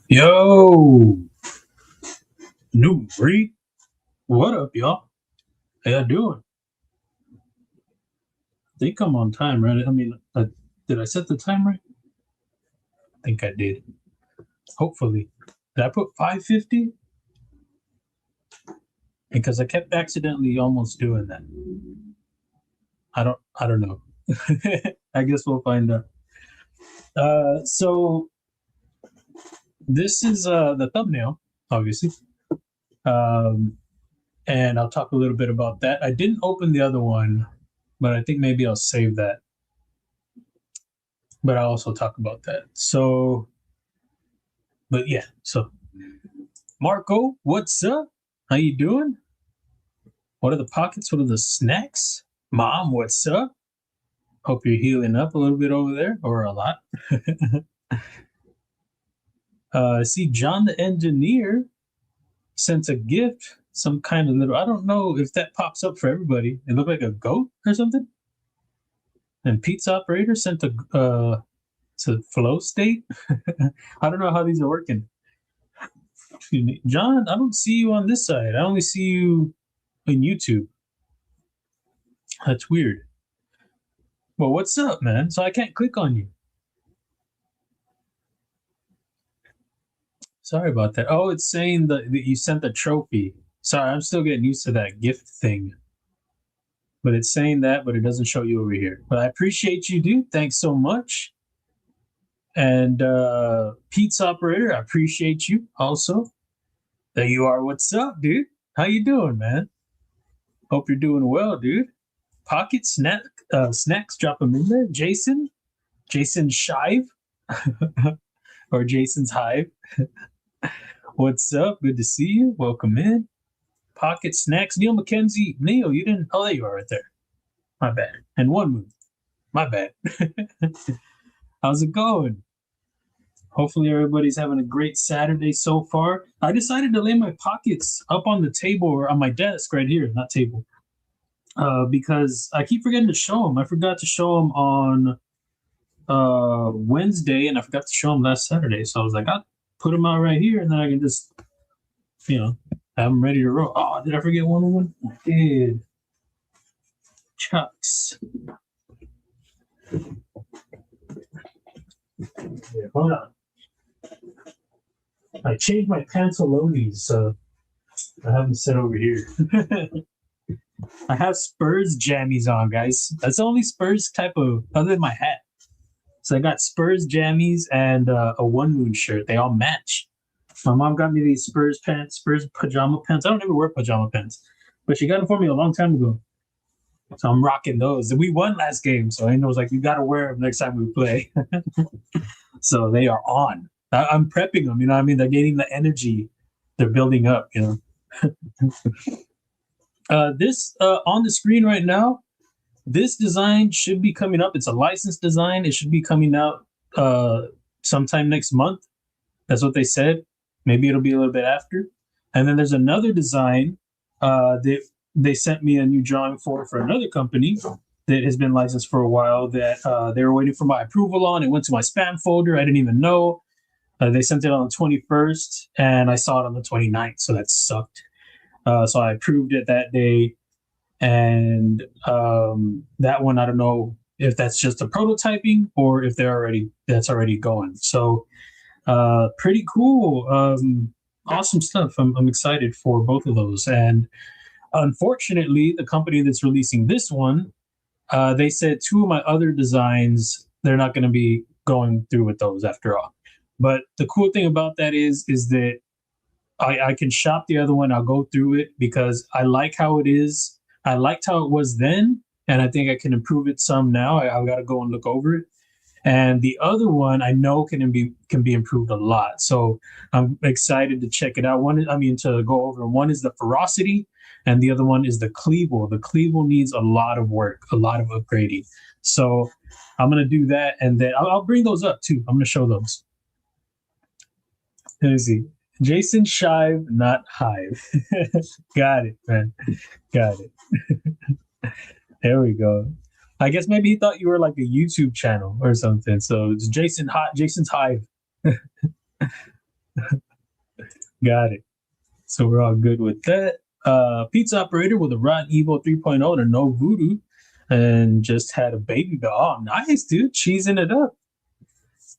Yo, new Breed. What up, y'all? How y'all doing? I think I'm on time, right? I mean, did I set the time right? I think I did. Hopefully. Did I put 5:50? Because I kept accidentally almost doing that. I don't know. I guess we'll find out. So this is the thumbnail, obviously. Um, and I'll talk a little bit about that. I didn't open the other one, but I think maybe I'll save that. But I'll also talk about that. So, but yeah, so Marco, what's up? How you doing? What are the pockets? What are the snacks? Mom, what's up? Hope you're healing up a little bit over there, or a lot. I see John the engineer sent a gift, some kind of little. I don't know if that pops up for everybody. It looked like a goat or something. And pizza operator sent a to flow state. I don't know how these are working. Excuse me, John. I don't see you on this side. I only see you in YouTube. That's weird. Well, what's up, man? So I can't click on you. Sorry about that. Oh, it's saying that you sent the trophy. Sorry, I'm still getting used to that gift thing. But it's saying that, but it doesn't show you over here. But I appreciate you, dude. Thanks so much. And pizza operator, I appreciate you also. There you are. What's up, dude? How you doing, man? Hope you're doing well, dude. Pocket snacks, drop them in there. Jason Shive, or Jason's Hive. What's up? Good to see you. Welcome in. Pocket snacks. Neil McKenzie. Neil, you didn't. Oh, there you are right there. My bad. And one move. My bad. How's it going? Hopefully everybody's having a great Saturday so far. I decided to lay my pockets up on the table or on my desk right here, not table, because I keep forgetting to show them. I forgot to show them on Wednesday, and I forgot to show them last Saturday. So I was like, I'll put them out right here, and then I can just, have them ready to roll. Oh, did I forget one of them? I did. Chucks. Yeah, hold on. I changed my pantalones, so I have them set over here. I have Spurs jammies on, guys. That's the only Spurs type of, other than my hat. So I got Spurs jammies and a One Moon shirt. They all match. My mom got me these Spurs pants, Spurs pajama pants. I don't ever wear pajama pants, but she got them for me a long time ago. So I'm rocking those. And we won last game, so I was like, you got to wear them next time we play. So they are on. I'm prepping them. You know what I mean? They're getting the energy. They're building up. This on the screen right now. This design should be coming up. It's a licensed design. It should be coming out sometime next month. That's what they said. Maybe it'll be a little bit after. And then there's another design they sent me a new drawing for another company that has been licensed for a while that they were waiting for my approval on. It went to my spam folder. I didn't even know. They sent it on the 21st, and I saw it on the 29th, so that sucked. So I approved it that day. And that one, I don't know if that's just a prototyping or if that's already going. So pretty cool. Awesome stuff. I'm excited for both of those. And unfortunately, the company that's releasing this one, they said two of my other designs, they're not going to be going through with those after all. But the cool thing about that is that I can shop the other one. I'll go through it because I like how it is. I liked how it was then, and I think I can improve it some now. I got to go and look over it. And the other one I know can be improved a lot. So I'm excited to check it out. To go over. One is the Ferocity, and the other one is the Cleavel. The Cleavel needs a lot of work, a lot of upgrading. So I'm gonna do that, and then I'll bring those up too. I'm gonna show those. Let me see. Jason Shive, not Hive. Got it, man. Got it. There we go. I guess maybe he thought you were like a YouTube channel or something. So it's Jason's Hive. Got it. So we're all good with that. Pizza operator with a Rotten Evo 3.0 and a no voodoo, and just had a baby. Oh, nice, dude. Cheesing it up.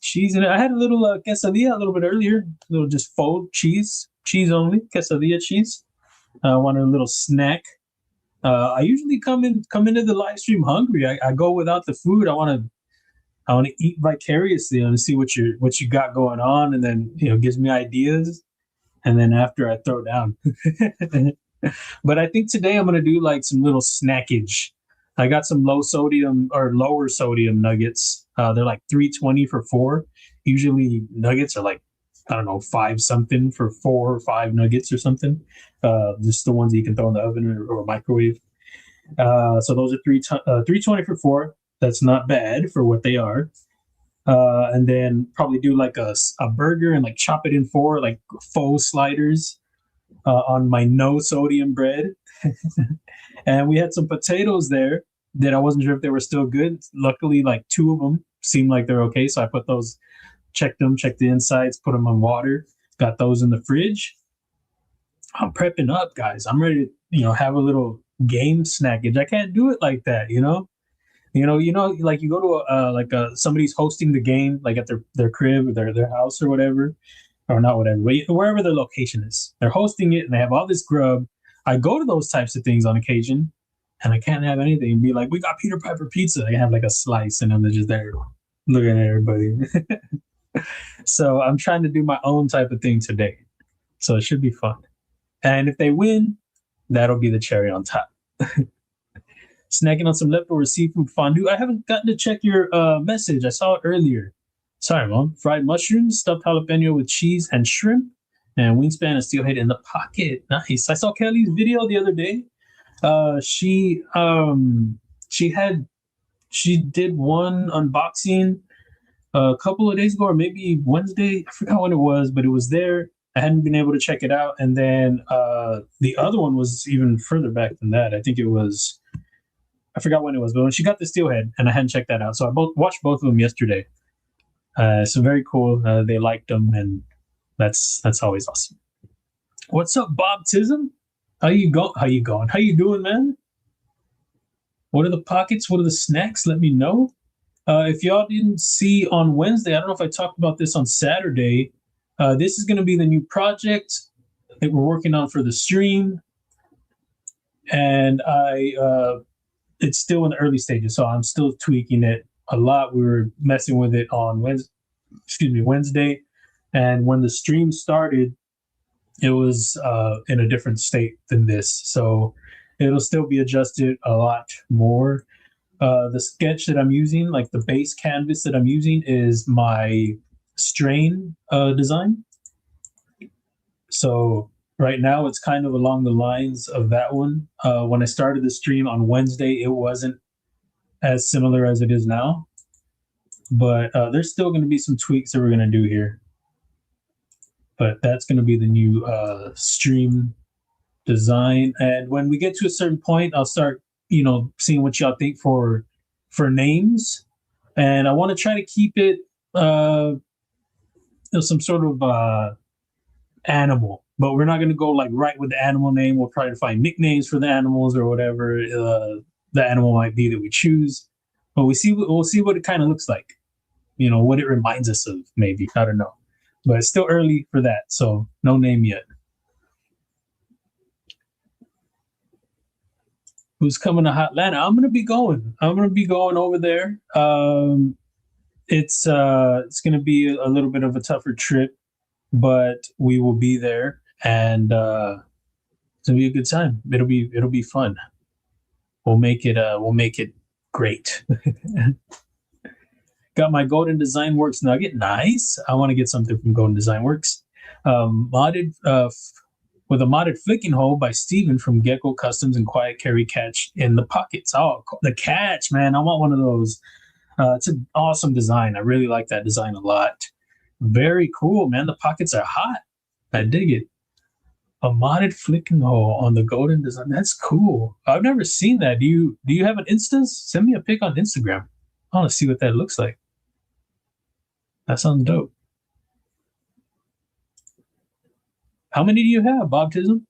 Cheese in it. I had a little quesadilla a little bit earlier. A little just faux cheese only, quesadilla cheese. I wanted a little snack. I usually come into the live stream hungry. I go without the food. I want to eat vicariously. I want to see what you got going on, and then gives me ideas. And then after I throw down. But I think today I'm gonna do like some little snackage. I got some lower sodium nuggets. They're like 320 for 4. Usually nuggets are like, I don't know, 5 something for 4 or 5 nuggets or something. Just the ones that you can throw in the oven or microwave. So those are 320 for 4. That's not bad for what they are. And then probably do like a burger and like chop it in 4 like faux sliders on my no sodium bread. And we had some potatoes there that I wasn't sure if they were still good. Luckily, like 2 of them seemed like they're okay. So I put those, checked the insides, put them on water, got those in the fridge. I'm prepping up, guys. I'm ready to, have a little game snackage. I can't do it like that, like you go to somebody's hosting the game, like at their crib or their house or whatever, or not whatever, but wherever their location is. They're hosting it and they have all this grub. I go to those types of things on occasion, and I can't have anything and be like, we got Peter Piper pizza. I have like a slice, and I'm just there looking at everybody. So I'm trying to do my own type of thing today. So it should be fun. And if they win, that'll be the cherry on top. Snacking on some leftover seafood fondue. I haven't gotten to check your message. I saw it earlier. Sorry, Mom. Fried mushrooms, stuffed jalapeno with cheese and shrimp, and wingspan and steelhead in the pocket. Nice. I saw Kelly's video the other day. She did one unboxing a couple of days ago, or maybe Wednesday. I forgot when it was, but it was there. I hadn't been able to check it out. And then the other one was even further back than that. I think it was, I forgot when it was, but when she got the steelhead, and I hadn't checked that out. So I watched both of them yesterday. So very cool. They liked them, and that's always awesome. What's up, Bob Tism? How you going? How you doing, man? What are the pockets? What are the snacks? Let me know. If y'all didn't see on Wednesday, I don't know if I talked about this on Saturday. This is going to be the new project that we're working on for the stream, and it's still in the early stages, so I'm still tweaking it a lot. We were messing with it on Wednesday, and when the stream started, it was in a different state than this, so it'll still be adjusted a lot more. The sketch that I'm using, like the base canvas that I'm using, is my strain design. So right now it's kind of along the lines of that one. When I started the stream on Wednesday, it wasn't as similar as it is now, but there's still going to be some tweaks that we're going to do here. But that's going to be the new stream design. And when we get to a certain point, I'll start, seeing what y'all think for names. And I want to try to keep it some sort of animal, but we're not going to go like right with the animal name. We'll try to find nicknames for the animals or whatever the animal might be that we choose. But we'll see what it kind of looks like. What it reminds us of, maybe. I don't know. But it's still early for that, so no name yet. Who's coming to Hotlanta? I'm gonna be going over there. It's gonna be a little bit of a tougher trip, but we will be there, and it's gonna be a good time. It'll be fun. We'll make it great. Got my Golden Design Works nugget. Nice. I want to get something from Golden Design Works. Modded with a modded flicking hole by Steven from Gecko Customs and Quiet Carry Catch in the pockets. Oh, the catch, man. I want one of those. It's an awesome design. I really like that design a lot. Very cool, man. The pockets are hot. I dig it. A modded flicking hole on the Golden Design. That's cool. I've never seen that. Do you have an instance? Send me a pic on Instagram. I want to see what that looks like. That sounds dope. How many do you have, Baptism?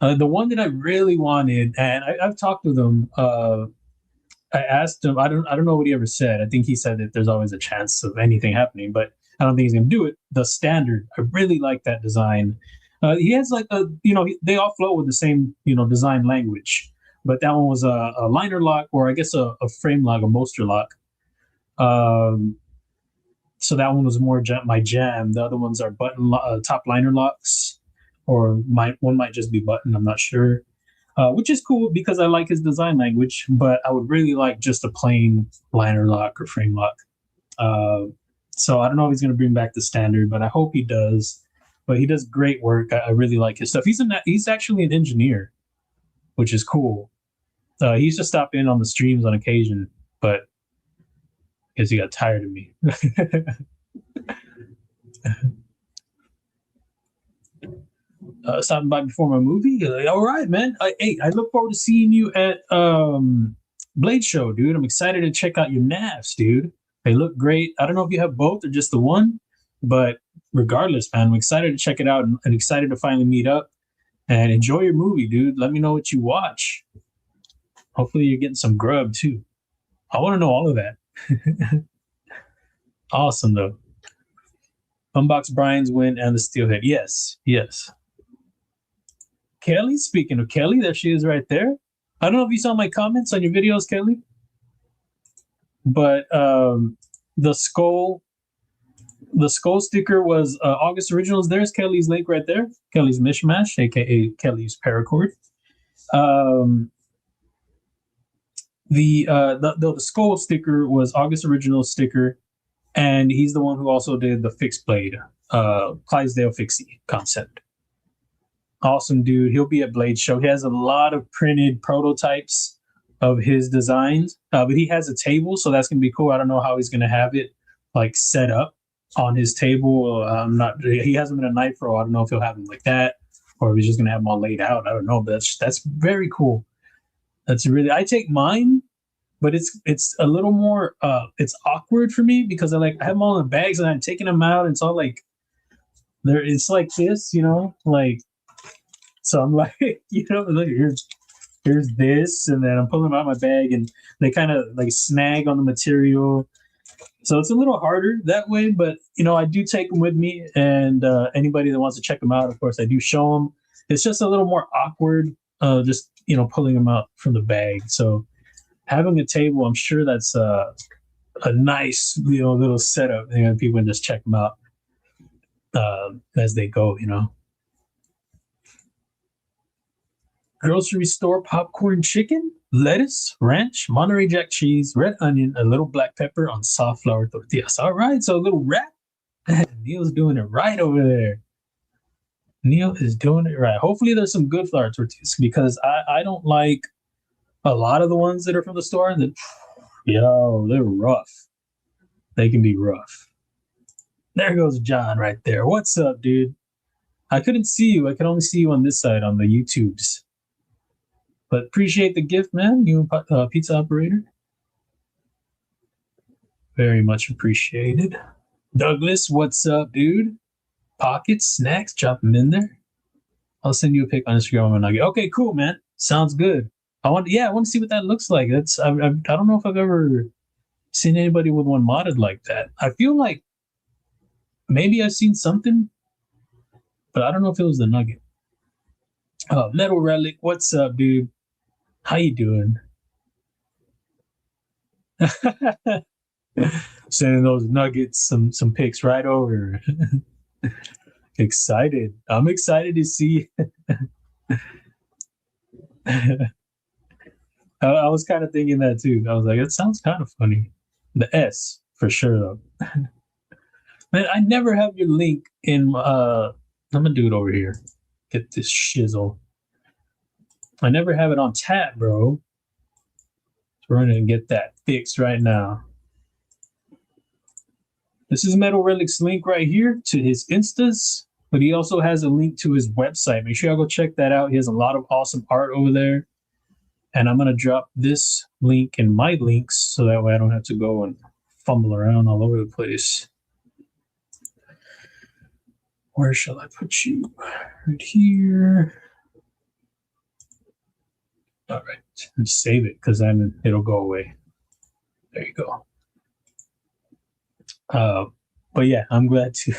The one that I really wanted, and I've talked with him. I asked him. I don't know what he ever said. I think he said that there's always a chance of anything happening, but I don't think he's gonna do it. The standard. I really like that design. He has like a, they all flow with the same, design language, but that one was a liner lock, or I guess a frame lock, a Moster lock. So that one was more my jam. The other ones are button top liner locks, or one might just be button. I'm not sure. Which is cool because I like his design language, but I would really like just a plain liner lock or frame lock. So I don't know if he's going to bring back the standard, but I hope he does. But he does great work. I really like his stuff. He's actually an engineer, which is cool. He used to stop in on the streams on occasion, but I guess he got tired of me. Stopping by before my movie. All right, man. I look forward to seeing you at Blade Show, dude. I'm excited to check out your knafs, dude. They look great. I don't know if you have both or just the one, but regardless, man, I'm excited to check it out and excited to finally meet up and enjoy your movie, dude. Let me know what you watch. Hopefully you're getting some grub too. I want to know all of that. Awesome, though. Unbox Brian's win and the Steelhead. Yes. Kelly, speaking of Kelly, there she is right there. I don't know if you saw my comments on your videos, Kelly, but the skull sticker was August Originals. There's Kelly's link right there. Kelly's Mishmash, aka Kelly's Paracord. The skull sticker was August Originals sticker, and he's the one who also did the fixed blade, Clydesdale Fixie concept. Awesome dude. He'll be at Blade Show. He has a lot of printed prototypes of his designs, but he has a table, so that's gonna be cool. I don't know how he's gonna have it like set up on his table. He hasn't been a knife pro. I don't know if he'll have them like that, or if he's just gonna have them all laid out. I don't know, but that's very cool. That's really, I take mine, but it's a little more it's awkward for me because I have them all in bags and I'm taking them out and it's all like there. It's like this, like. So I'm like, look, here's this, and then I'm pulling them out of my bag, and they kind of like snag on the material. So it's a little harder that way, but I do take them with me, and anybody that wants to check them out, of course, I do show them. It's just a little more awkward, just pulling them out from the bag. So having a table, I'm sure that's a nice little setup. People can just check them out as they go. Grocery store popcorn chicken, lettuce, ranch, Monterey Jack cheese, red onion, a little black pepper on soft flour tortillas. All right, so a little wrap. Neil's doing it right over there. Neil is doing it right. Hopefully there's some good flour tortillas because I don't like a lot of the ones that are from the store. They're rough. They can be rough. There goes John right there. What's up, dude? I couldn't see you. I could only see you on this side on the YouTubes. But appreciate the gift, man. You pizza operator. Very much appreciated. Douglas, what's up, dude? Pockets, snacks, drop them in there. I'll send you a pic on Instagram when I get. Okay, cool, man. Sounds good. I want to see what that looks like. I don't know if I've ever seen anybody with one modded like that. I feel like maybe I've seen something, but I don't know if it was the Nugget. Metal Relic, what's up, dude? How you doing? Sending those nuggets some pics right over. Excited. I'm excited to see. I was kind of thinking that too. I was like, it sounds kind of funny. The S for sure though. Man, I never have your link in. I'm gonna do it over here. Get this shizzle. I never have it on tap, bro. So we're gonna get that fixed right now. This is Metal Relic's link right here to his Instas, but he also has a link to his website. Make sure y'all go check that out. He has a lot of awesome art over there. And I'm gonna drop this link in my links so that way I don't have to go and fumble around all over the place. Where shall I put you? Right here. All right, just save it because then it'll go away. There you go. But yeah, I'm glad to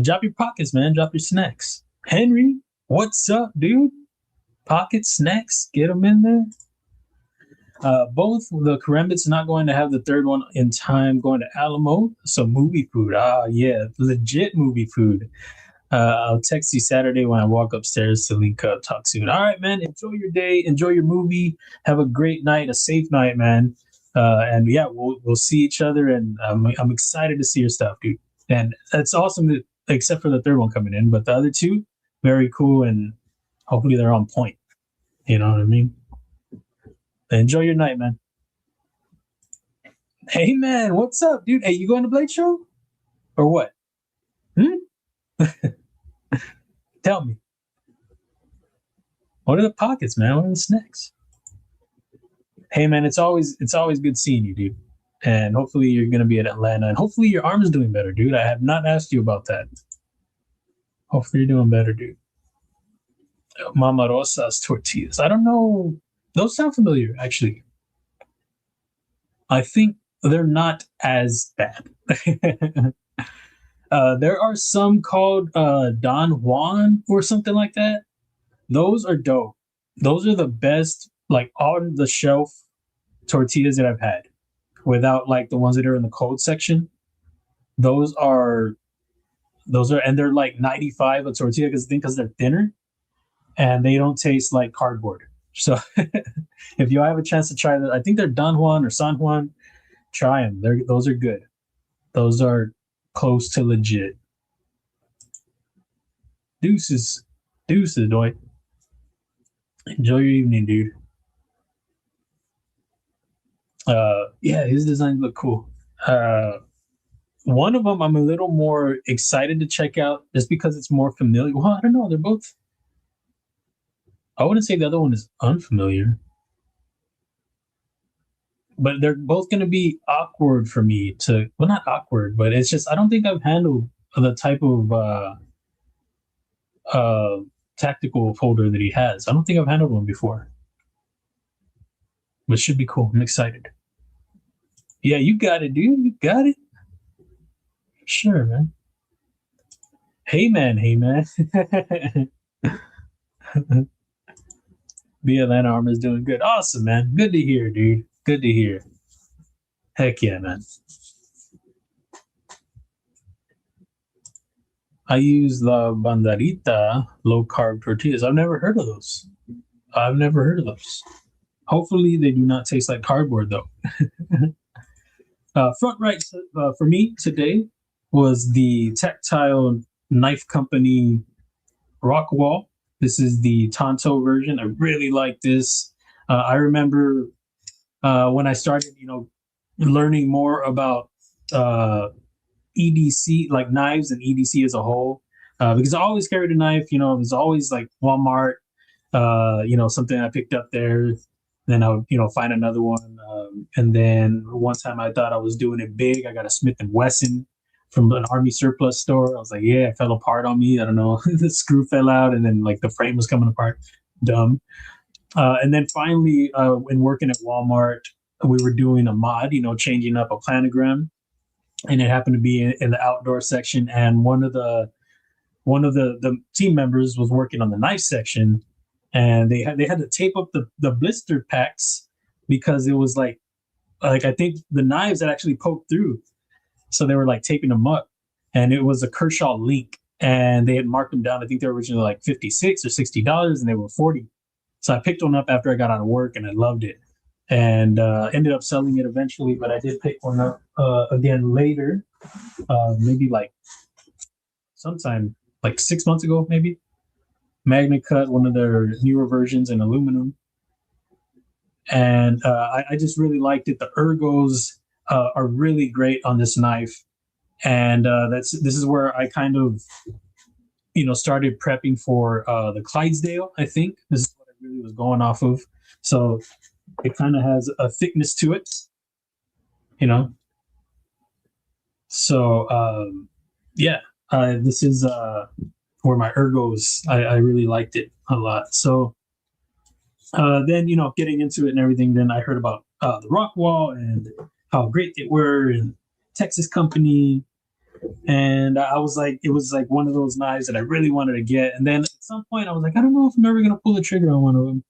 drop your pockets, man. Drop your snacks. Henry, what's up, dude? Pocket snacks, get them in there. Both the Karembits not going to have the third one in time, going to Alamo. So movie food. Yeah, legit movie food. I'll text you Saturday when I walk upstairs to link up. Talk soon. All right, man. Enjoy your day. Enjoy your movie. Have a great night, a safe night, man. And yeah, we'll see each other. And I'm excited to see your stuff, dude. And it's awesome that, except for the third one coming in, but the other two, very cool. And hopefully they're on point. You know what I mean? Enjoy your night, man. Hey, man, what's up, dude? Hey, you going to Blade Show? Or what? Tell me. What are the pockets, man? What are the snacks? Hey, man, it's always good seeing you, dude. And hopefully you're going to be at Atlanta. And hopefully your arm is doing better, dude. I have not asked you about that. Hopefully you're doing better, dude. Mama Rosa's tortillas. I don't know. Those sound familiar, actually. I think they're not as bad. There are some called Don Juan or something like that. Those are dope. Those are the best, like on the shelf tortillas that I've had, without like the ones that are in the cold section. Those are, and they're like 95 a tortilla because they're thinner, and they don't taste like cardboard. So if you have a chance to try that, I think they're Don Juan or San Juan. Try them. Those are good. Those are close to legit. Deuces, Doy. Enjoy your evening, dude. Yeah, his designs look cool. One of them I'm a little more excited to check out just because it's more familiar. Well, I don't know. They're both. I wouldn't say the other one is unfamiliar, but they're both going to be awkward for me to. Well, not awkward, but it's just I don't think I've handled the type of tactical folder that he has. I don't think I've handled one before, but should be cool. I'm excited. Yeah, you got it, dude. You got it. Sure, man. Hey, man. Hey, man. The Atlanta Armor's doing good. Awesome, man. Good to hear, dude. Good to hear. Heck yeah, man. I use La Banderita low-carb tortillas. I've never heard of those. Hopefully they do not taste like cardboard, though. Front right for me today was the Tactile Knife Company Rock Wall. This is the Tonto version. I really like this. I remember when I started, learning more about EDC, like knives and EDC as a whole, because I always carried a knife. It was always like Walmart, something I picked up there. Then I would, find another one. And then one time I thought I was doing it big. I got a Smith & Wesson from an Army surplus store. I was like, yeah, it fell apart on me. I don't know. The screw fell out and then like the frame was coming apart. Dumb. And then finally, when working at Walmart, we were doing a mod, changing up a planogram. And it happened to be in the outdoor section. And one of the team members was working on the knife section. And they had to tape up the blister packs because it was like I think the knives had actually poked through. So they were like taping them up, and it was a Kershaw Link, and they had marked them down. I think they were originally like $56 or $60, and they were $40. So I picked one up after I got out of work, and I loved it, and ended up selling it eventually. But I did pick one up again later, maybe like sometime like 6 months ago, maybe. Magna Cut, one of their newer versions in aluminum, and I just really liked it. The ergos are really great on this knife, and this is where I kind of started prepping for the Clydesdale. I think this is what I really was going off of. So it kind of has a thickness to it, So yeah, This is where my ergos. I really liked it a lot. So then, getting into it and everything, then I heard about the rock wall and how great they were, and Texas company. And I was like, it was like one of those knives that I really wanted to get. And then at some point, I was like, I don't know if I'm ever going to pull the trigger on one of them.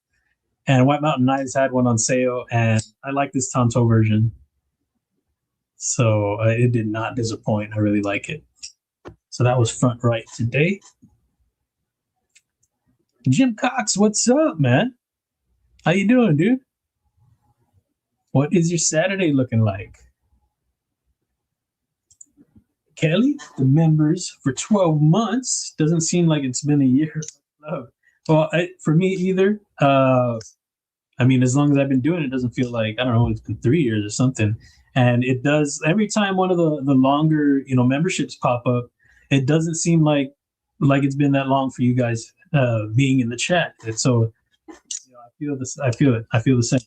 And White Mountain Knives had one on sale, and I like this Tonto version. So it did not disappoint. I really like it. So that was front right today. Jim Cox, what's up, man? How you doing, dude? What is your Saturday looking like? Kelly, the members for 12 months. Doesn't seem like it's been a year. Well, for me either. I mean, as long as I've been doing it, it doesn't feel like, I don't know, it's been 3 years or something. And it does, every time one of the longer, memberships pop up, it doesn't seem like it's been that long for you guys being in the chat. And so I feel this, I feel the same.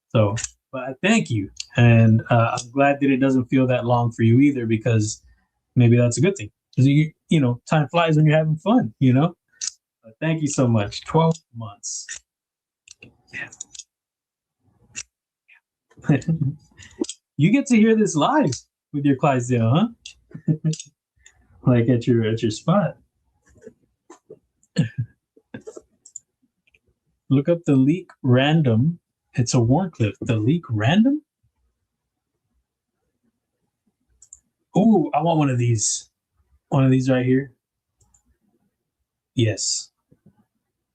So, but thank you. And I'm glad that it doesn't feel that long for you either, because maybe that's a good thing. Because time flies when you're having fun, But thank you so much. 12 months. Yeah. You get to hear this live with your Clydesdale, huh? Like at your spot. Look up the Leak Random. It's a Warncliffe. The Leak Random? Oh, I want one of these. One of these right here. Yes.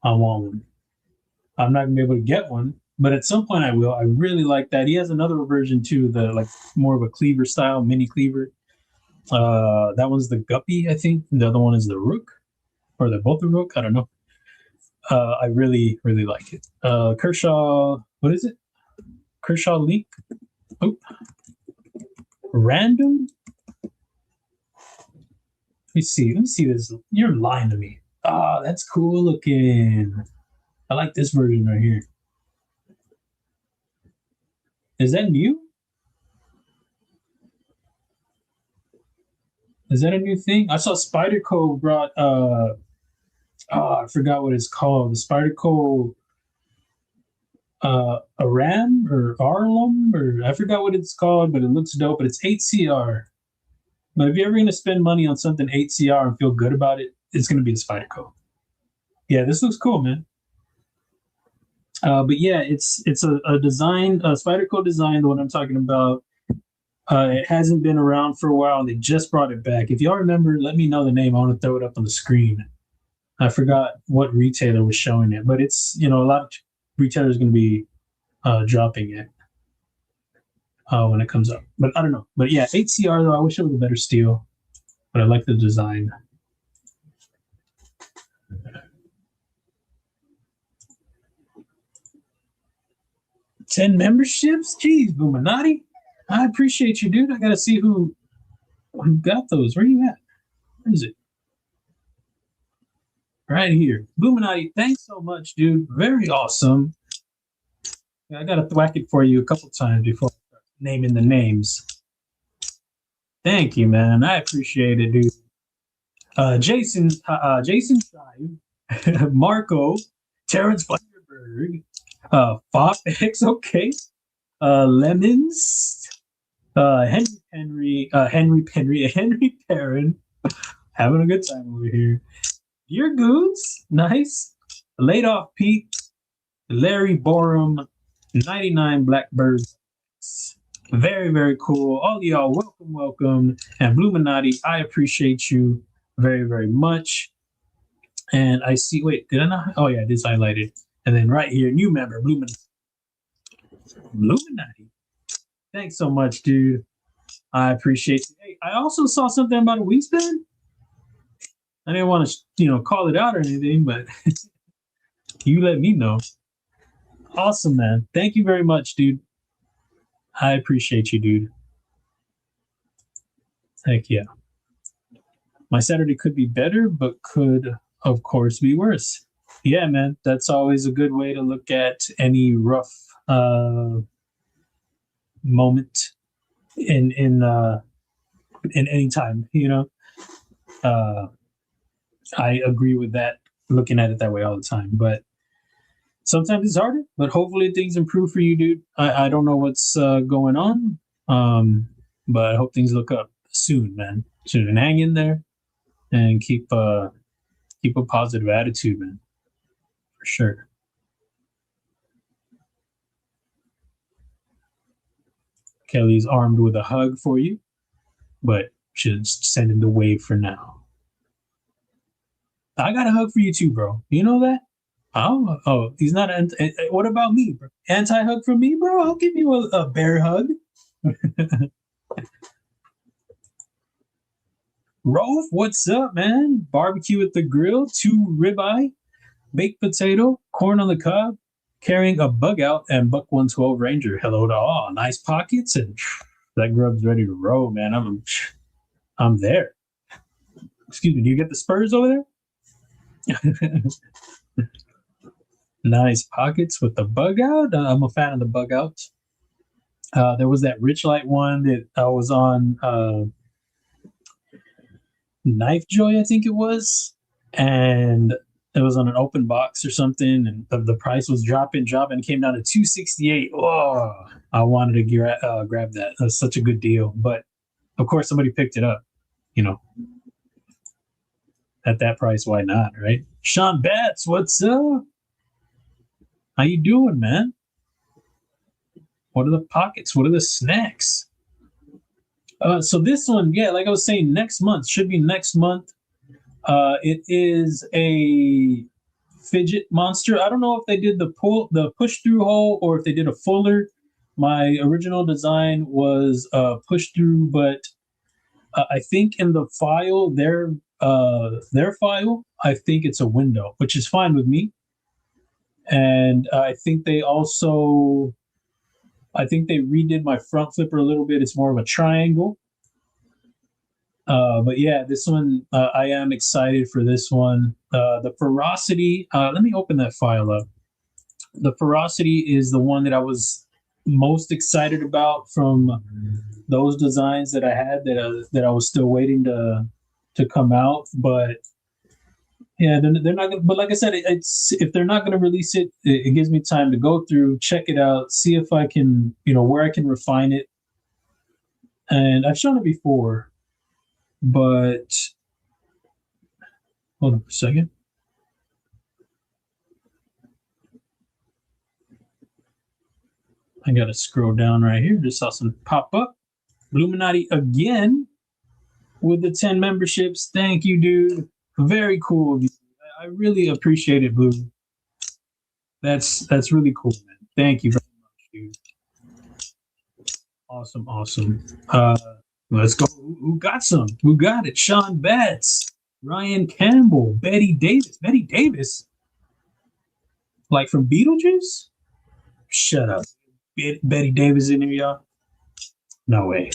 I want one. I'm not gonna be able to get one, but at some point I will. I really like that. He has another version too, the more of a cleaver style, mini cleaver. That one's the Guppy, I think. The other one is the Rook, or they're both the Rook. I don't know. I really, really like it. Kershaw, what is it? Kershaw Leak. Oh, random. Let me see this. You're lying to me. Ah, that's cool looking. I like this version right here. Is that new? Is that a new thing? I saw Spyderco brought I forgot what it's called. The Spyderco Aram or Arlum, or I forgot what it's called, but it looks dope. But it's 8CR. But if you're ever gonna spend money on something 8CR and feel good about it, it's gonna be the Spyderco. Yeah, this looks cool, man. But yeah, it's a design, a Spyderco design, the one I'm talking about. It hasn't been around for a while, and they just brought it back. If y'all remember, let me know the name. I want to throw it up on the screen. I forgot what retailer was showing it, but it's, a lot of retailers going to be dropping it when it comes up. But I don't know. But yeah, 8CR, though, I wish it was a better steel, but I like the design. $10 memberships? Jeez, Boominati. I appreciate you, dude. I got to see who got those. Where you at? Where is it? Right here. Boominati, thanks so much, dude. Very awesome. I got to thwack it for you a couple times before I start naming the names. Thank you, man. I appreciate it, dude. Jason, Marco, Terrence Feuerberg, Fop X, okay. Lemons, Henry Perrin, having a good time over here. Your Goons, nice. Laid Off Pete, Larry Borum, 99 Blackbirds. Very, very cool. All y'all, welcome. And Bluminati, I appreciate you very, very much. And I see, wait, did I not? Oh, yeah, this highlighted. And then right here, new member, Bluminati. Thanks so much, dude. I appreciate it. Hey, I also saw something about a wingspan. I didn't want to, call it out or anything, but you let me know. Awesome, man. Thank you very much, dude. I appreciate you, dude. Heck yeah. My Saturday could be better, but could, of course, be worse. Yeah, man. That's always a good way to look at any rough moment in any time, I agree with that, looking at it that way all the time. But sometimes it's harder, but hopefully things improve for you, dude. I don't know what's going on, but I hope things look up soon, man. Soon. And hang in there and keep a positive attitude, man, for sure. Kelly's armed with a hug for you, but should send in the wave for now. I got a hug for you too, bro. You know that? Oh, he's not. What about me, bro? Anti-hug from me, bro? I'll give you a bear hug. Rolf, what's up, man? Barbecue at the grill, 2 ribeye, baked potato, corn on the cob, carrying a bug out, and buck 112 Ranger. Hello to all. Nice pockets, and that grub's ready to roll, man. I'm there. Excuse me. Do you get the spurs over there? Nice pockets with the bug out. I'm a fan of the bug out. There was that Rich Light one that I was on Knife Joy, I think it was, and it was on an open box or something, and the price was dropping, came down to $268. Oh, I wanted to grab that. That was such a good deal, but of course somebody picked it up. You know, at that price, why not, right? Sean Betts, what's up? How you doing, man? What are the pockets? What are the snacks? So this one, yeah, like I was saying, next month should be next month. It is a fidget monster. I don't know if they did the push through hole or if they did a fuller. My original design was push through, but I think in the file, their file, I think it's a window, which is fine with me. And I think they redid my front flipper a little bit. It's more of a triangle. But yeah, this one, I am excited for this one. The Ferocity, let me open that file up. The Ferocity is the one that I was most excited about from those designs that I had that I was still waiting to come out. But yeah, they're not gonna, but like I said, it's if they're not gonna release it, it gives me time to go through, check it out, see if I can, where I can refine it. And I've shown it before, but hold on a second. I gotta scroll down right here. Just saw some pop up. Illuminati again with the 10 memberships. Thank you, dude. Very cool of you. I really appreciate it, Blue. That's really cool, man. Thank you very much, dude. Awesome. Let's go. Who got some? Who got it? Sean Betts, Ryan Campbell, Betty Davis. Betty Davis? Like from Beetlejuice? Shut up. Betty Davis in here, y'all? No way.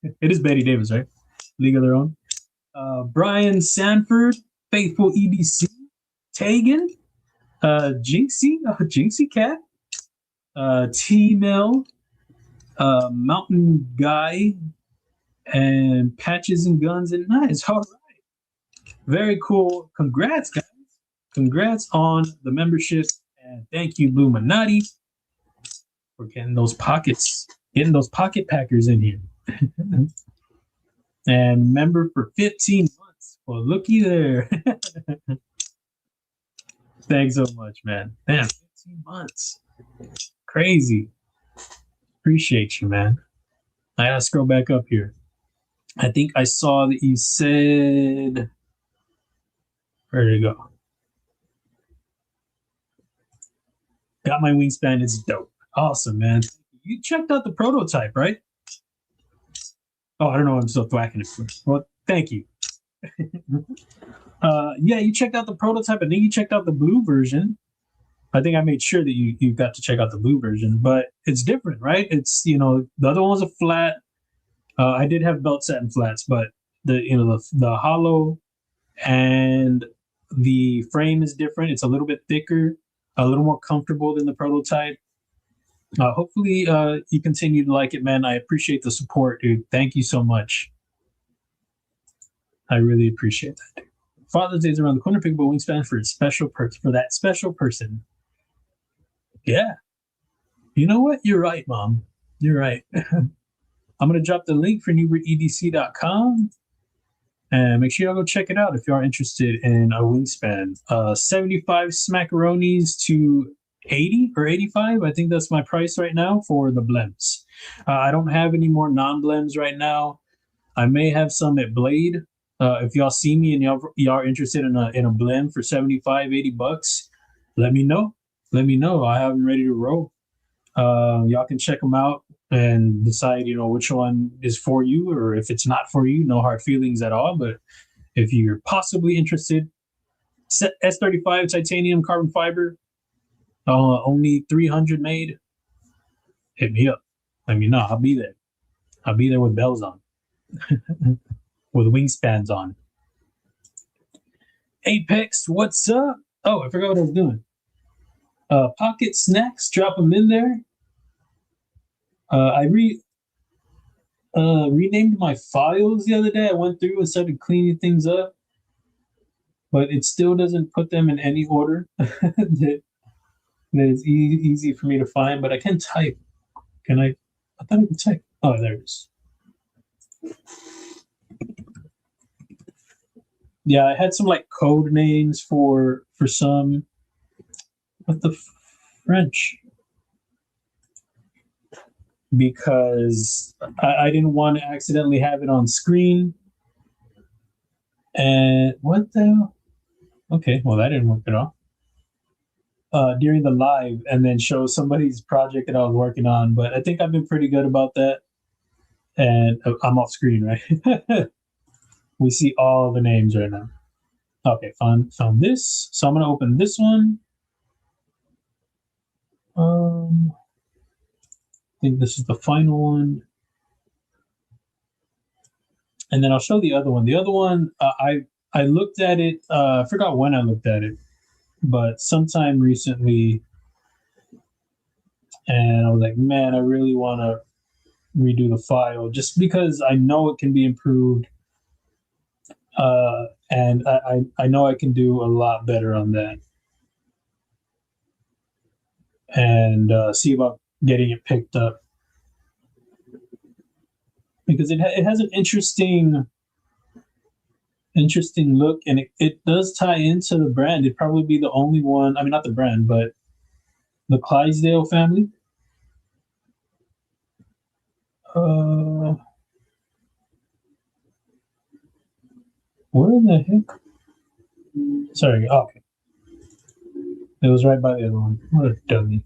It is Betty Davis, right? League of Their Own. Brian Sanford, Faithful EDC, Tegan, Jinxie Cat, T-Mill, Mountain Guy, and Patches and Guns and Knives. All right. Very cool. Congrats, guys. Congrats on the membership. And thank you, Illuminati, for getting those pocket packers in here. And member for 15 months. Well, looky there. Thanks so much, man. Damn, 15 months. Crazy. Appreciate you, man. I gotta scroll back up here. I think I saw that you said, where did it go? Got my wingspan. It's dope. Awesome, man. You checked out the prototype, right? Oh, I don't know. I'm still thwacking it. Well, thank you. Yeah, you checked out the prototype. I think you checked out the blue version. I think I made sure that you got to check out the blue version, but it's different, right? It's, the other one was a flat. I did have belt satin flats, but the hollow and the frame is different. It's a little bit thicker, a little more comfortable than the prototype. Hopefully you continue to like it, man. I appreciate the support, dude. Thank you so much. I really appreciate that. Father's Day is around the corner. Pick up a wingspan for a special person, for that special person. Yeah. You know what? You're right, Mom. You're right. I'm going to drop the link for newbreededc.com. And make sure y'all go check it out if you are interested in a wingspan. 75 smackaronis to 80 or 85. I think that's my price right now for the blems. I don't have any more non-blems right now. I may have some at Blade. If y'all see me and y'all are interested in a blem for 75, 80 bucks, let me know. Let me know. I have them ready to roll. Y'all can check them out and decide, which one is for you, or if it's not for you, no hard feelings at all. But if you're possibly interested, S35 titanium carbon fiber, only 300 made, hit me up. Let me know. I'll be there. I'll be there with bells on, with wingspans on. Apex, what's up? Oh, I forgot what I was doing. Pocket snacks, drop them in there. I renamed my files the other day. I went through and started cleaning things up, but it still doesn't put them in any order that is easy for me to find. But I can type. Can I? I thought I could type. Oh, there it is. Yeah, I had some like code names for some. What the French? Because I didn't want to accidentally have it on screen. And what the hell? Okay, well, that didn't work at all. During the live, and then show somebody's project that I was working on. But I think I've been pretty good about that. And I'm off screen, right? We see all the names right now. Okay, found this. So I'm going to open this one. I think this is the final one. And then I'll show the other one. The other one, I looked at it. I forgot when I looked at it, but sometime recently. And I was like, man, I really want to redo the file just because I know it can be improved. And I know I can do a lot better on that. And see about getting it picked up. Because it has an interesting look, and it does tie into the brand. It'd probably be the only one, I mean, not the brand, but the Clydesdale family. Where the heck? Sorry, okay. It was right by the other one. What a dummy.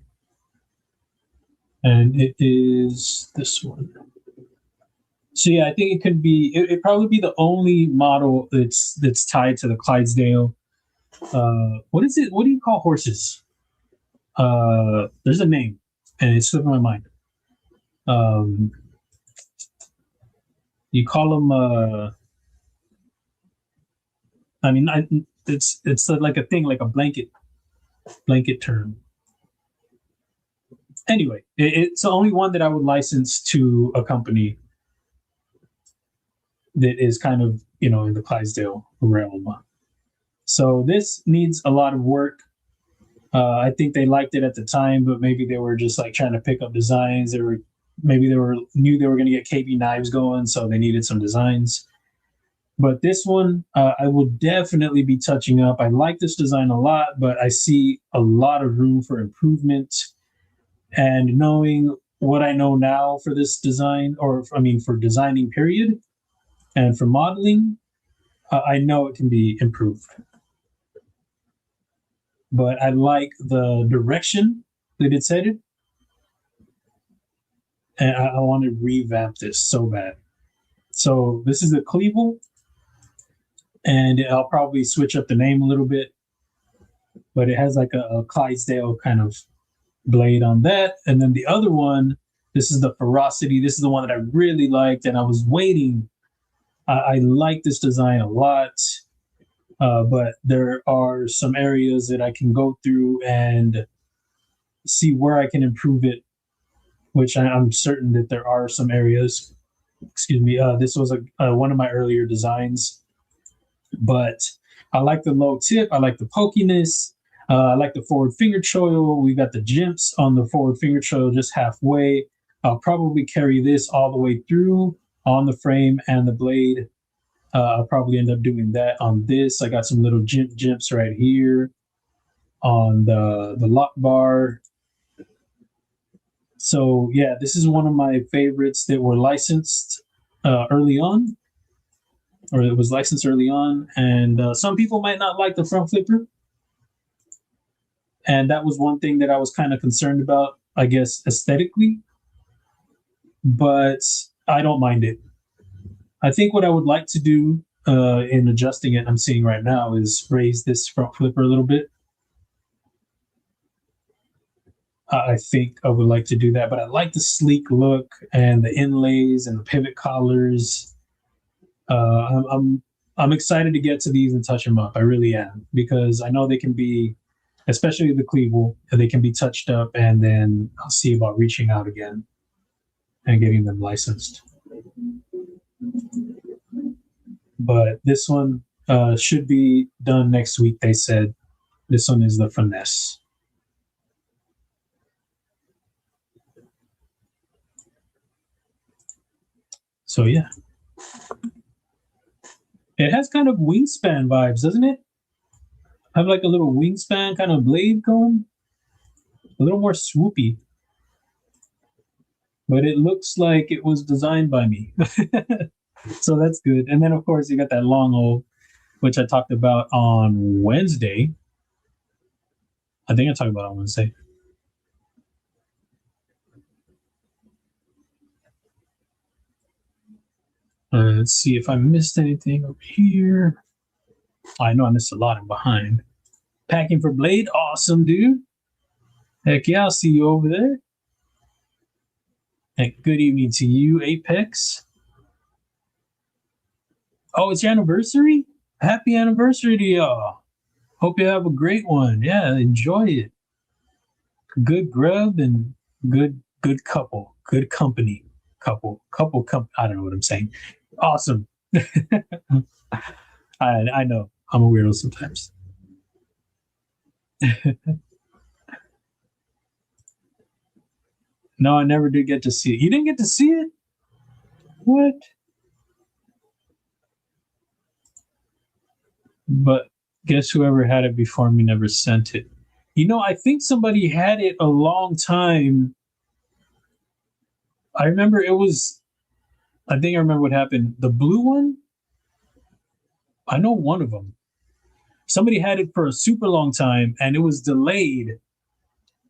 And it is this one. So yeah, I think it could be. It'd probably be the only model that's tied to the Clydesdale. What is it? What do you call horses? There's a name, and it's slipping my mind. You call them. I mean, it's like a thing, like a blanket term. Anyway, it's the only one that I would license to a company that is kind of, in the Clydesdale realm. So this needs a lot of work. I think they liked it at the time, but maybe they were just like trying to pick up designs. Maybe they knew they were going to get KB knives going, so they needed some designs. But this one, I will definitely be touching up. I like this design a lot, but I see a lot of room for improvement. And knowing what I know now for this design, for designing period, and for modeling, I know it can be improved. But I like the direction that it's headed. And I want to revamp this so bad. So this is the Cleveland. And I'll probably switch up the name a little bit. But it has like a Clydesdale kind of blade on that. And then the other one, this is the Ferocity. This is the one that I really liked. And I was waiting. I like this design a lot. But there are some areas that I can go through and see where I can improve it, which I'm certain that there are some areas. Excuse me. This was one of my earlier designs. But I like the low tip. I like the pokiness. I like the forward finger choil. We got the jimps on the forward finger choil just halfway. I'll probably carry this all the way through on the frame and the blade. I'll probably end up doing that on this. I got some little jimps right here on the lock bar. So yeah, this is one of my favorites that were licensed early on, or it was licensed early on. And some people might not like the front flipper. And that was one thing that I was kind of concerned about, I guess, aesthetically. But I don't mind it. I think what I would like to do in adjusting it, I'm seeing right now, is raise this front flipper a little bit. I think I would like to do that, but I like the sleek look and the inlays and the pivot collars. I'm excited to get to these and touch them up. I really am, because I know they can be, especially the cleavel, they can be touched up, and then I'll see about reaching out again and getting them licensed. But this one should be done next week, they said. This one is the finesse. So yeah. It has kind of wingspan vibes, doesn't it? Have like a little wingspan kind of blade going. A little more swoopy. But it looks like it was designed by me. So that's good. And then, of course, you got that long hole, which I talked about on Wednesday. I think I talked about it on Wednesday. Let's see if I missed anything over here. I know I missed a lot in behind. Packing for blade. Awesome, dude. Heck yeah, I'll see you over there. And good evening to you, Apex. Oh, it's your anniversary? Happy anniversary to y'all. Hope you have a great one. Yeah, enjoy it. Good grub and good couple. Good company. Couple. I don't know what I'm saying. Awesome. I know. I'm a weirdo sometimes. No, I never did get to see it. You didn't get to see it? What? But guess whoever had it before me never sent it. You know, I think somebody had it a long time. I remember it was, I think I remember what happened. The blue one? I know one of them. Somebody had it for a super long time, and it was delayed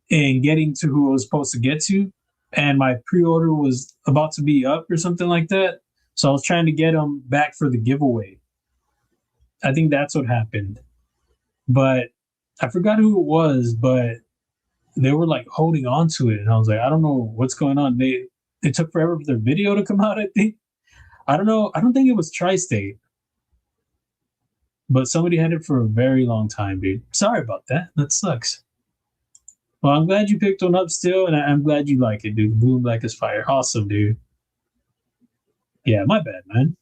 in getting to who it was supposed to get to. And my pre-order was about to be up or something like that. So I was trying to get them back for the giveaway. I think that's what happened. But I forgot who it was, but they were like holding on to it. And I was like, I don't know what's going on. It took forever for their video to come out, I think. I don't know. I don't think it was Tri-State. But somebody had it for a very long time, dude. Sorry about that. That sucks. Well, I'm glad you picked one up still, and I'm glad you like it, dude. Blue and black is fire. Awesome, dude. Yeah, my bad, man.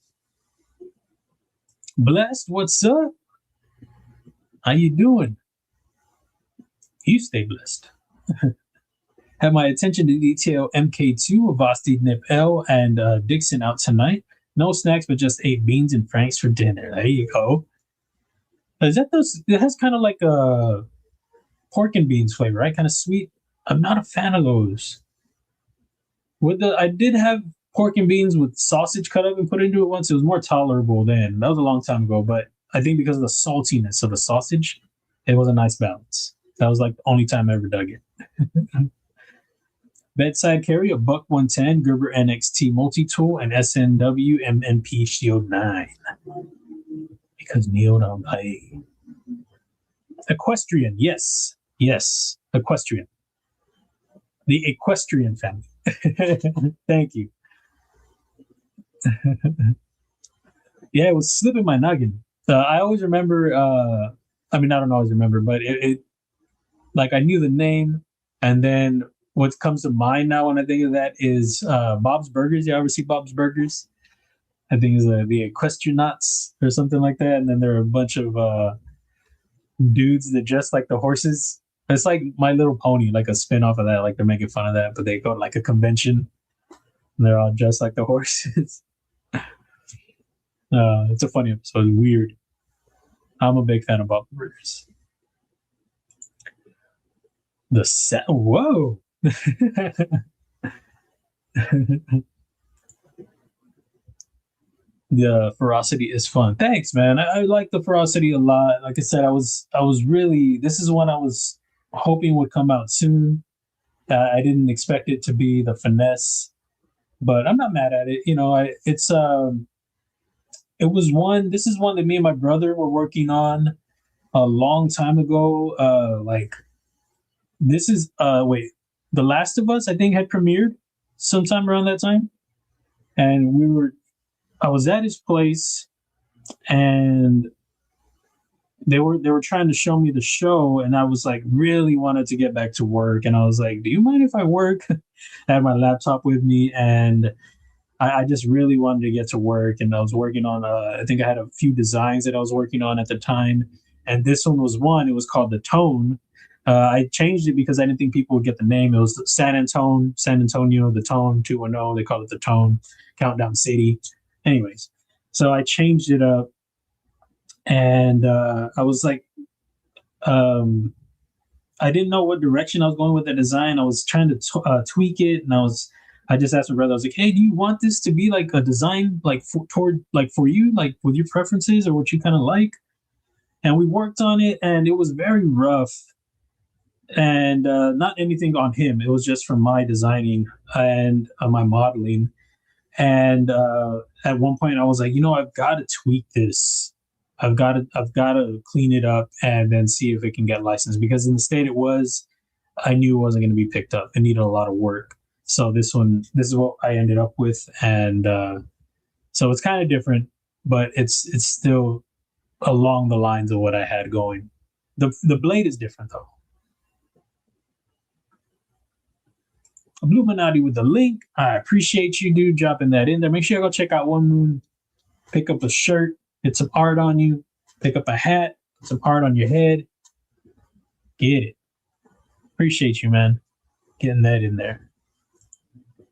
Blessed, what's up? How you doing? You stay blessed. Have my attention to detail MK2, Avasti, Nip L, and Dixon out tonight. No snacks, but just ate beans and franks for dinner. There you go. Is that those? It has kind of like a pork and beans flavor, right? Kind of sweet. I'm not a fan of those. I did have pork and beans with sausage cut up and put into it once. It was more tolerable then. That was a long time ago, but I think because of the saltiness of the sausage, it was a nice balance. That was like the only time I ever dug it. Bedside carry, a Buck 110, Gerber NXT multi-tool, and SNW MNP Shield 9. Because Neo don't play. Equestrian, yes. Yes, equestrian. The equestrian family. Thank you. Yeah, it was slipping my noggin. I always remember, I don't always remember, but it like I knew the name, and then what comes to mind now when I think of that is Bob's Burgers. You ever see Bob's Burgers? I think it's the equestronauts or something like that. And then there are a bunch of dudes that dress like the horses. It's like My Little Pony, like a spin off of that. Like they're making fun of that, but they go to like a convention and they're all dressed like the horses. It's a funny episode. It's weird. I'm a big fan of Bubble Burgers. The set. Whoa. The ferocity is fun. Thanks, man. I like the ferocity a lot. Like I said, I was really. This is one I was hoping would come out soon. I didn't expect it to be the finesse, but I'm not mad at it. You know, it was one. This is one that me and my brother were working on a long time ago. Like this is wait, The Last of Us I think had premiered sometime around that time, and I was at his place, and they were trying to show me the show, and I was like really wanted to get back to work, and I was like, "Do you mind if I work?" I had my laptop with me, and I just really wanted to get to work, and I was working on. I think I had a few designs that I was working on at the time, and this one was one. It was called The Tone. I changed it because I didn't think people would get the name. It was San Antonio, The Tone 210. They call it The Tone, Countdown City. Anyways, so I changed it up, and I was like, I didn't know what direction I was going with the design. I was trying to tweak it, and I just asked my brother. I was like, "Hey, do you want this to be like a design like for you, like with your preferences or what you kind of like?" And we worked on it, and it was very rough, and not anything on him. It was just from my designing and my modeling. And at one point, I was like, I've got to tweak this. I've got to clean it up and then see if it can get licensed. Because in the state it was, I knew it wasn't going to be picked up. It needed a lot of work. So this is what I ended up with, and so it's kind of different, but it's still along the lines of what I had going. The blade is different though. Illuminati with the link. I appreciate you, dude, dropping that in there. Make sure you go check out One Moon. Pick up a shirt, get some art on you. Pick up a hat, get some art on your head. Get it. Appreciate you, man. Getting that in there.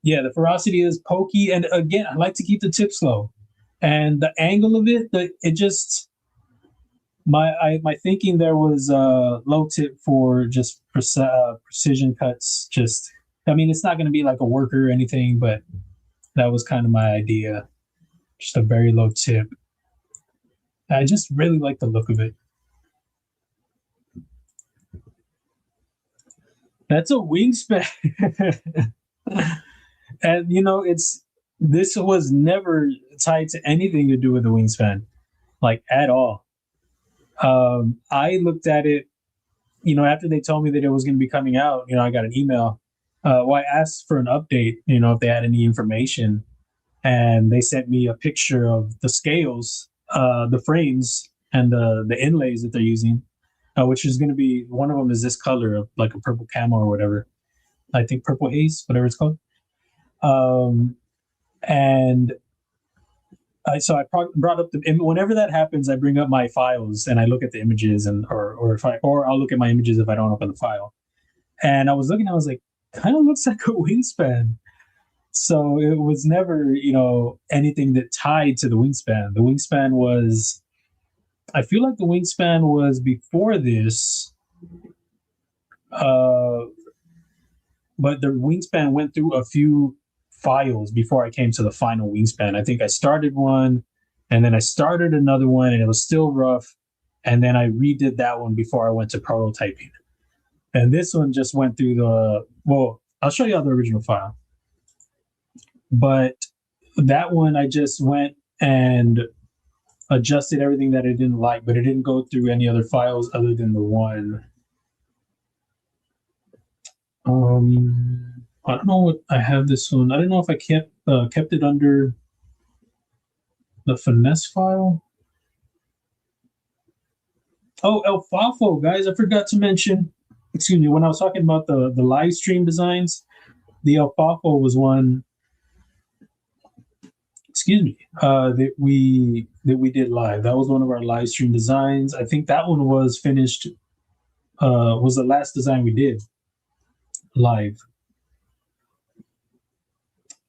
Yeah, the ferocity is pokey, and again, I like to keep the tips low. And the angle of it, my thinking there was low tip for just precision cuts. It's not going to be like a worker or anything, but that was kind of my idea. Just a very low tip. I just really like the look of it. That's a wingspan. And this was never tied to anything to do with the wingspan, like at all. I looked at it, after they told me that it was going to be coming out, I got an email. I asked for an update, if they had any information, and they sent me a picture of the scales, the frames, and the inlays that they're using, which is going to be, one of them is this color of like a purple camo or whatever. I think purple haze, whatever it's called. And I brought up whenever that happens, I bring up my files and I look at the images or I'll look at my images if I don't open the file. And I was looking, I was like, kind of looks like a wingspan. So it was never, anything that tied to the wingspan. The wingspan was, I feel like the wingspan was before this, but the wingspan went through a few files before I came to the final wingspan. I think I started one, and then I started another one, and it was still rough. And then I redid that one before I went to prototyping. And this one just went through I'll show you the original file. But that one, I just went and adjusted everything that I didn't like, but it didn't go through any other files other than the one. I don't know what I have this one. I don't know if I kept it under the finesse file. Oh, El Fafo, guys, I forgot to mention. Excuse me, when I was talking about the live stream designs, the El Fafo was one excuse me, that we did live. That was one of our live stream designs. I think that one was finished. Was the last design we did live.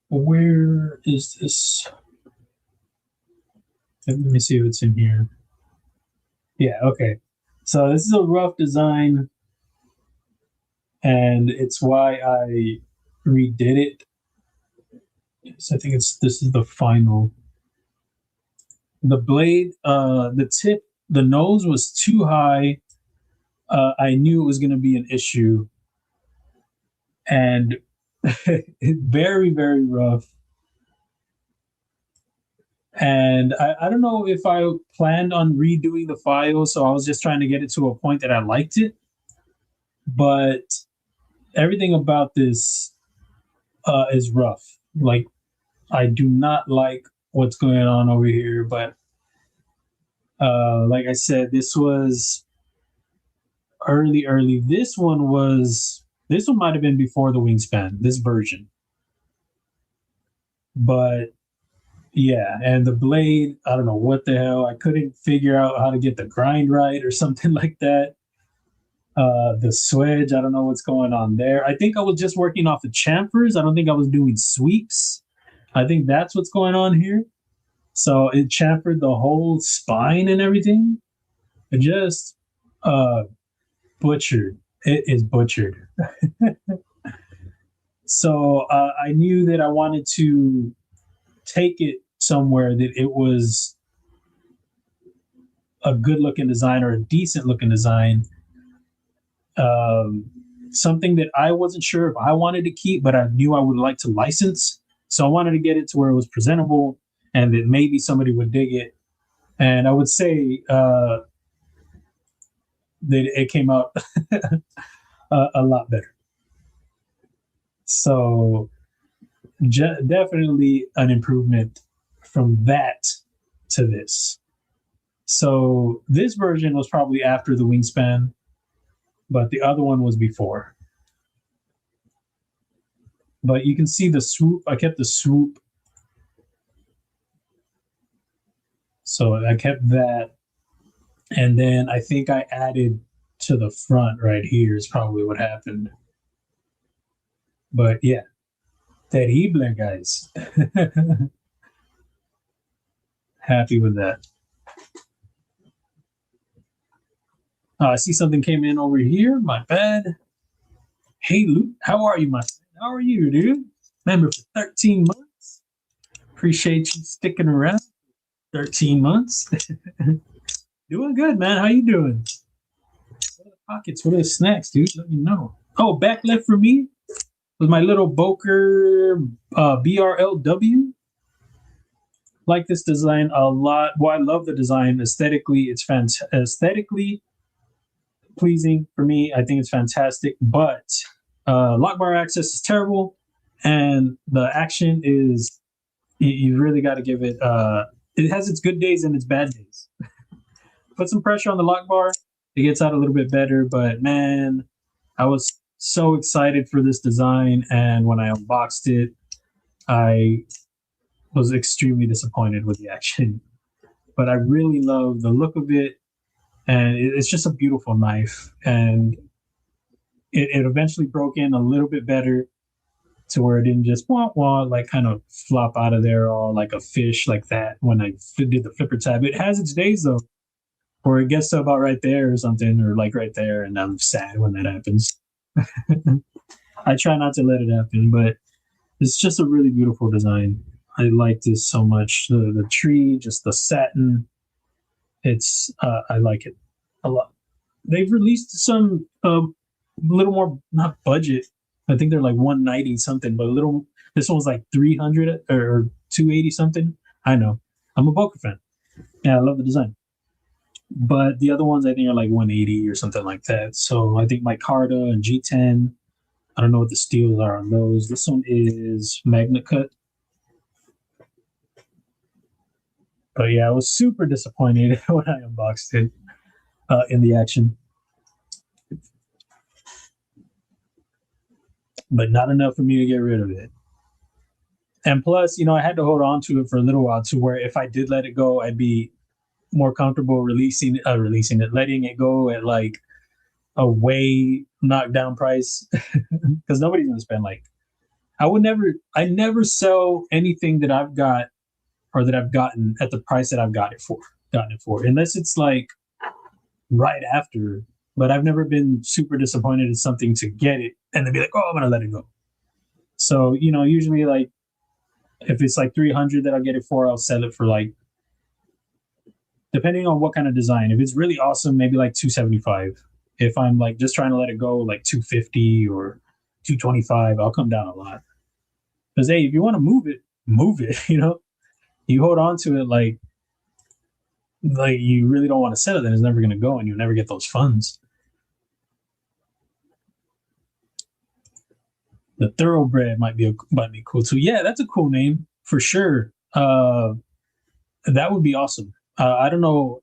Where is this? Let me see if it's in here. Yeah, okay. So this is a rough design, and it's why I redid it. So I think this is the final. The blade, the tip, the nose was too high. I knew it was going to be an issue, and very, very rough. And I don't know if I planned on redoing the file, so I was just trying to get it to a point that I liked it. But everything about this is rough. Like, I do not like what's going on over here, but like I said, this was early. This one might have been before the wingspan, this version. But yeah, and the blade, I don't know what the hell. I couldn't figure out how to get the grind right or something like that. The swedge, I don't know what's going on there. I think I was just working off the chamfers. I don't think I was doing sweeps. I think that's what's going on here. So it chamfered the whole spine and everything. It just butchered. It is butchered. So I knew that I wanted to take it somewhere that it was a good looking design or a decent looking design. Something that I wasn't sure if I wanted to keep, but I knew I would like to license. So I wanted to get it to where it was presentable and that maybe somebody would dig it. And I would say that it came out a lot better. So definitely an improvement from that to this. So this version was probably after the wingspan, but the other one was before. But you can see the swoop. I kept the swoop. So I kept that. And then I think I added to the front right here is probably what happened. But yeah, terrible, guys. Happy with that. I see something came in over here. My bad. Hey, Loot, how are you, my friend? How are you, dude? Member for 13 months. Appreciate you sticking around. 13 months. Doing good, man. How you doing? What are the pockets? What are the snacks, dude? Let me know. Oh, back left for me with my little Boker BRLW. Like this design a lot. Well, I love the design. Aesthetically, it's aesthetically pleasing for me. I think it's fantastic, but lock bar access is terrible, and the action is you really got to give it. It has its good days and its bad days. Put some pressure on the lock bar, it gets out a little bit better. But man, I was so excited for this design, and when I unboxed it, I was extremely disappointed with the action. But I really love the look of it, and it's just a beautiful knife. And it eventually broke in a little bit better to where it didn't just like kind of flop out of there all like a fish like that when I did the flipper tab. It has its days though, or it gets to about right there or something, or like right there, and I'm sad when that happens. I try not to let it happen, but it's just a really beautiful design. I like this so much. The tree, just the satin. It's I like it a lot. They've released some little more, not budget. I think they're like 190 something, but a little. This one was like 300 or 280 something. I know. I'm a Boker fan. Yeah, I love the design. But the other ones I think are like 180 or something like that. So I think my Carta and G10. I don't know what the steels are on those. This one is Magna Cut. But yeah, I was super disappointed when I unboxed it in the action. But not enough for me to get rid of it. And plus, I had to hold on to it for a little while to where if I did let it go, I'd be more comfortable releasing it, letting it go at like a way knockdown price because nobody's gonna spend like I never sell anything that I've got or that I've gotten at the price that I've gotten it for, unless it's like right after. But I've never been super disappointed in something to get it and then be like, oh, I'm gonna let it go. So usually like if it's like 300 that I'll get it for, I'll sell it for like, depending on what kind of design. If it's really awesome, maybe like 275. If I'm like just trying to let it go, like 250 or 225, I'll come down a lot. Because hey, if you want to move it, you hold on to it like you really don't want to sell it, then it's never going to go, and you'll never get those funds. The Thoroughbred might be cool too. Yeah, that's a cool name for sure. That would be awesome. I don't know.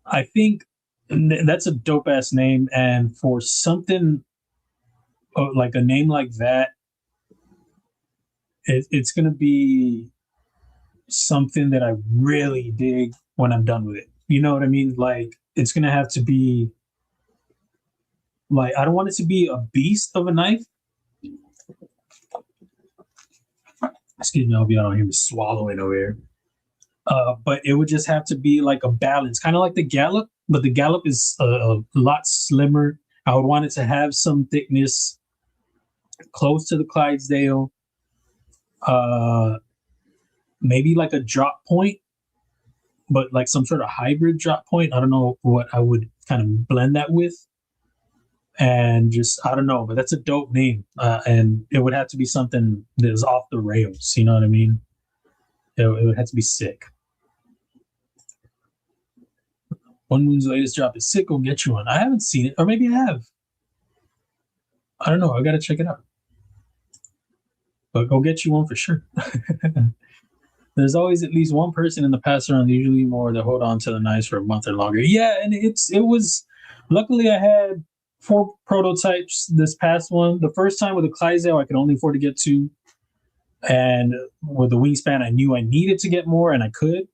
I think that's a dope ass name, and for something like a name like that, it's going to be something that I really dig when I'm done with it. You know what I mean? Like it's going to have to be like, I don't want it to be a beast of a knife. Excuse me, I hope y'all don't hear me swallowing over here. But it would just have to be like a balance, kind of like the Gallop, but the Gallop is a lot slimmer. I would want it to have some thickness, close to the Clydesdale. Maybe like a drop point, but like some sort of hybrid drop point. I don't know what I would kind of blend that with. And just, I don't know, but that's a dope name. And it would have to be something that is off the rails. You know what I mean? It would have to be sick. One Moon's latest drop is sick. Go get you one. I haven't seen it, or maybe I have. I don't know. I got to check it out. But go get you one for sure. There's always at least one person in the pass around, usually more, that hold on to the knives for a month or longer. Yeah, and it was. Luckily, I had 4 prototypes this past one. The first time with the Clydesdale, I could only afford to get 2. And with the wingspan, I knew I needed to get more, and I could.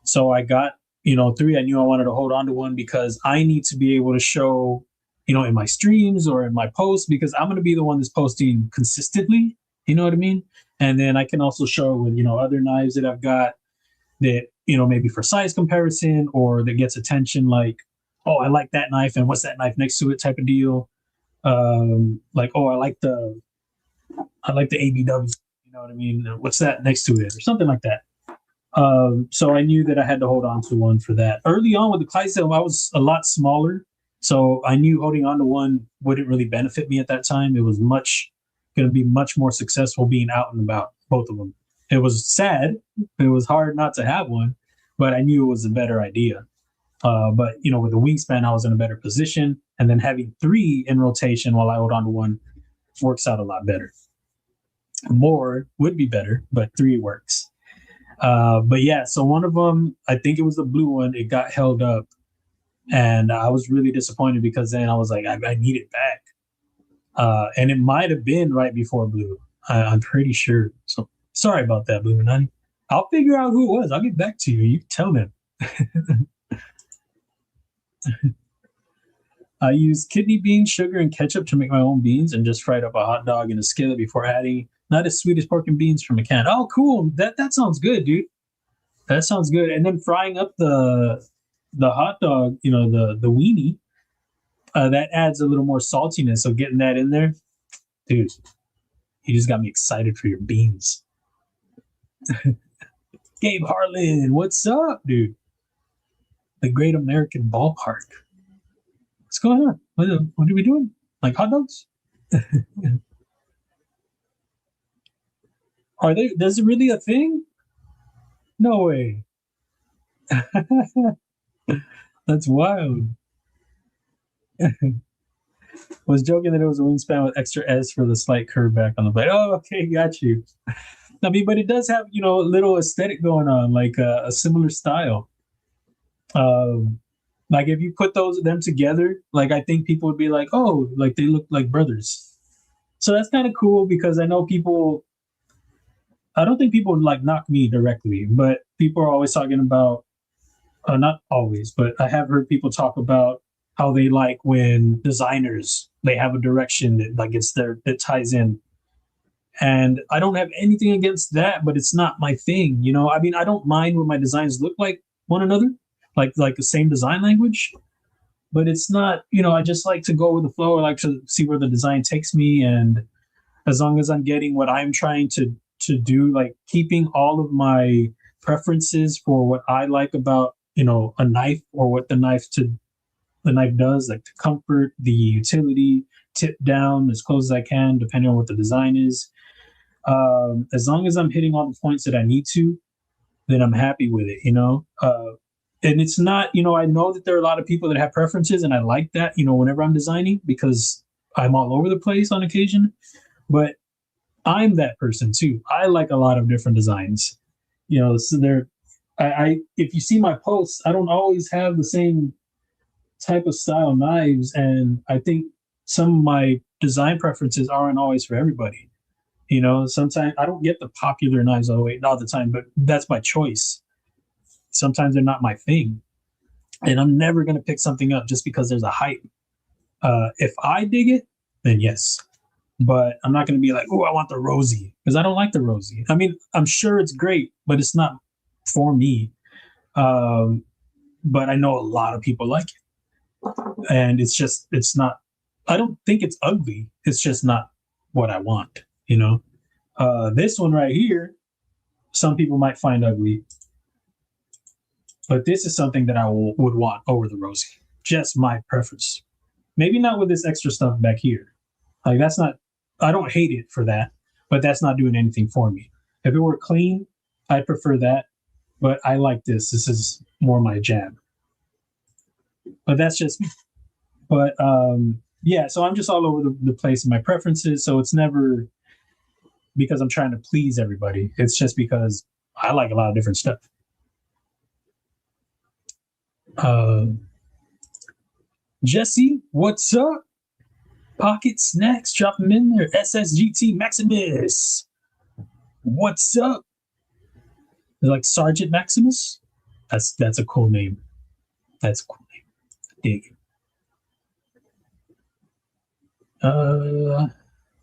So I got 3. I knew I wanted to hold on to one because I need to be able to show, in my streams or in my posts, because I'm going to be the one that's posting consistently. You know what I mean? And then I can also show with, other knives that I've got that, maybe for size comparison or that gets attention, like, oh, I like that knife, and what's that knife next to it type of deal. Like, oh, I like the ABW. You know what I mean? What's that next to it, or something like that. So I knew that I had to hold on to one for that. Early on with the Clydesdale, I was a lot smaller, so I knew holding on to one wouldn't really benefit me at that time. It was going to be much more successful being out and about, both of them. It was sad. It was hard not to have one, but I knew it was a better idea. But with the wingspan, I was in a better position, and then having 3 in rotation while I hold on to one works out a lot better. More would be better, but 3 works. But yeah, so one of them, I think it was the blue one, it got held up, and I was really disappointed because then I was like, I need it back. And it might have been right before blue. I'm pretty sure. So sorry about that, Blue Minani. I'll figure out who it was. I'll get back to you. You tell them. I use kidney beans, sugar, and ketchup to make my own beans, and just fried up a hot dog in a skillet before adding. Not as sweet as pork and beans from a can. Oh, cool. That sounds good, dude. That sounds good. And then frying up the hot dog, the weenie, that adds a little more saltiness. So getting that in there, dude, you just got me excited for your beans. Gabe Harlan, what's up, dude? The Great American Ballpark. What's going on? What are we doing? Like hot dogs? Are they? There's really a thing? No way. That's wild. Was joking that it was a wingspan with extra S for the slight curve back on the blade. Oh, okay, got you. I mean, but it does have, a little aesthetic going on, like a similar style. Like if you put them together, like I think people would be like, oh, like they look like brothers. So that's kind of cool because I know people I don't think people would like knock me directly, but people are always talking about, not always, but I have heard people talk about how they like when designers, they have a direction that like it's their, that ties in. And I don't have anything against that, but it's not my thing. You know, I mean, I don't mind when my designs look like one another, like the same design language, but it's not, you know, I just like to go with the flow. I like to see where the design takes me. And as long as I'm getting what I'm trying to do, like keeping all of my preferences for what I like about, you know, a knife or what the knife does, like the comfort, the utility, tip down as close as I can, depending on what the design is. As long as I'm hitting all the points that I need to, then I'm happy with it, you know? And it's not, you know, I know that there are a lot of people that have preferences, and I like that, you know, whenever I'm designing, because I'm all over the place on occasion, but I'm that person too. I like a lot of different designs, you know, so if you see my posts, I don't always have the same type of style knives. And I think some of my design preferences aren't always for everybody. You know, sometimes I don't get the popular knives all the time, but that's my choice. Sometimes they're not my thing. And I'm never going to pick something up just because there's a hype. If I dig it, then yes. But I'm not going to be like, oh, I want the Rosie, because I don't like the Rosie. I mean, I'm sure it's great, but it's not for me. But I know a lot of people like it. And it's not, I don't think it's ugly. It's just not what I want, you know? This one right here, some people might find ugly, but this is something that I would want over the Rosie. Just my preference. Maybe not with this extra stuff back here. Like that's not, I don't hate it for that, but that's not doing anything for me. If it were clean, I'd prefer that, but I like this. This is more my jam. But that's just me. But yeah, so I'm just all over the place in my preferences. So it's never because I'm trying to please everybody. It's just because I like a lot of different stuff. Jesse, what's up? Pocket Snacks, drop them in there. SSGT Maximus, what's up? Like Sergeant Maximus? That's a cool name. That's a cool name. Dig.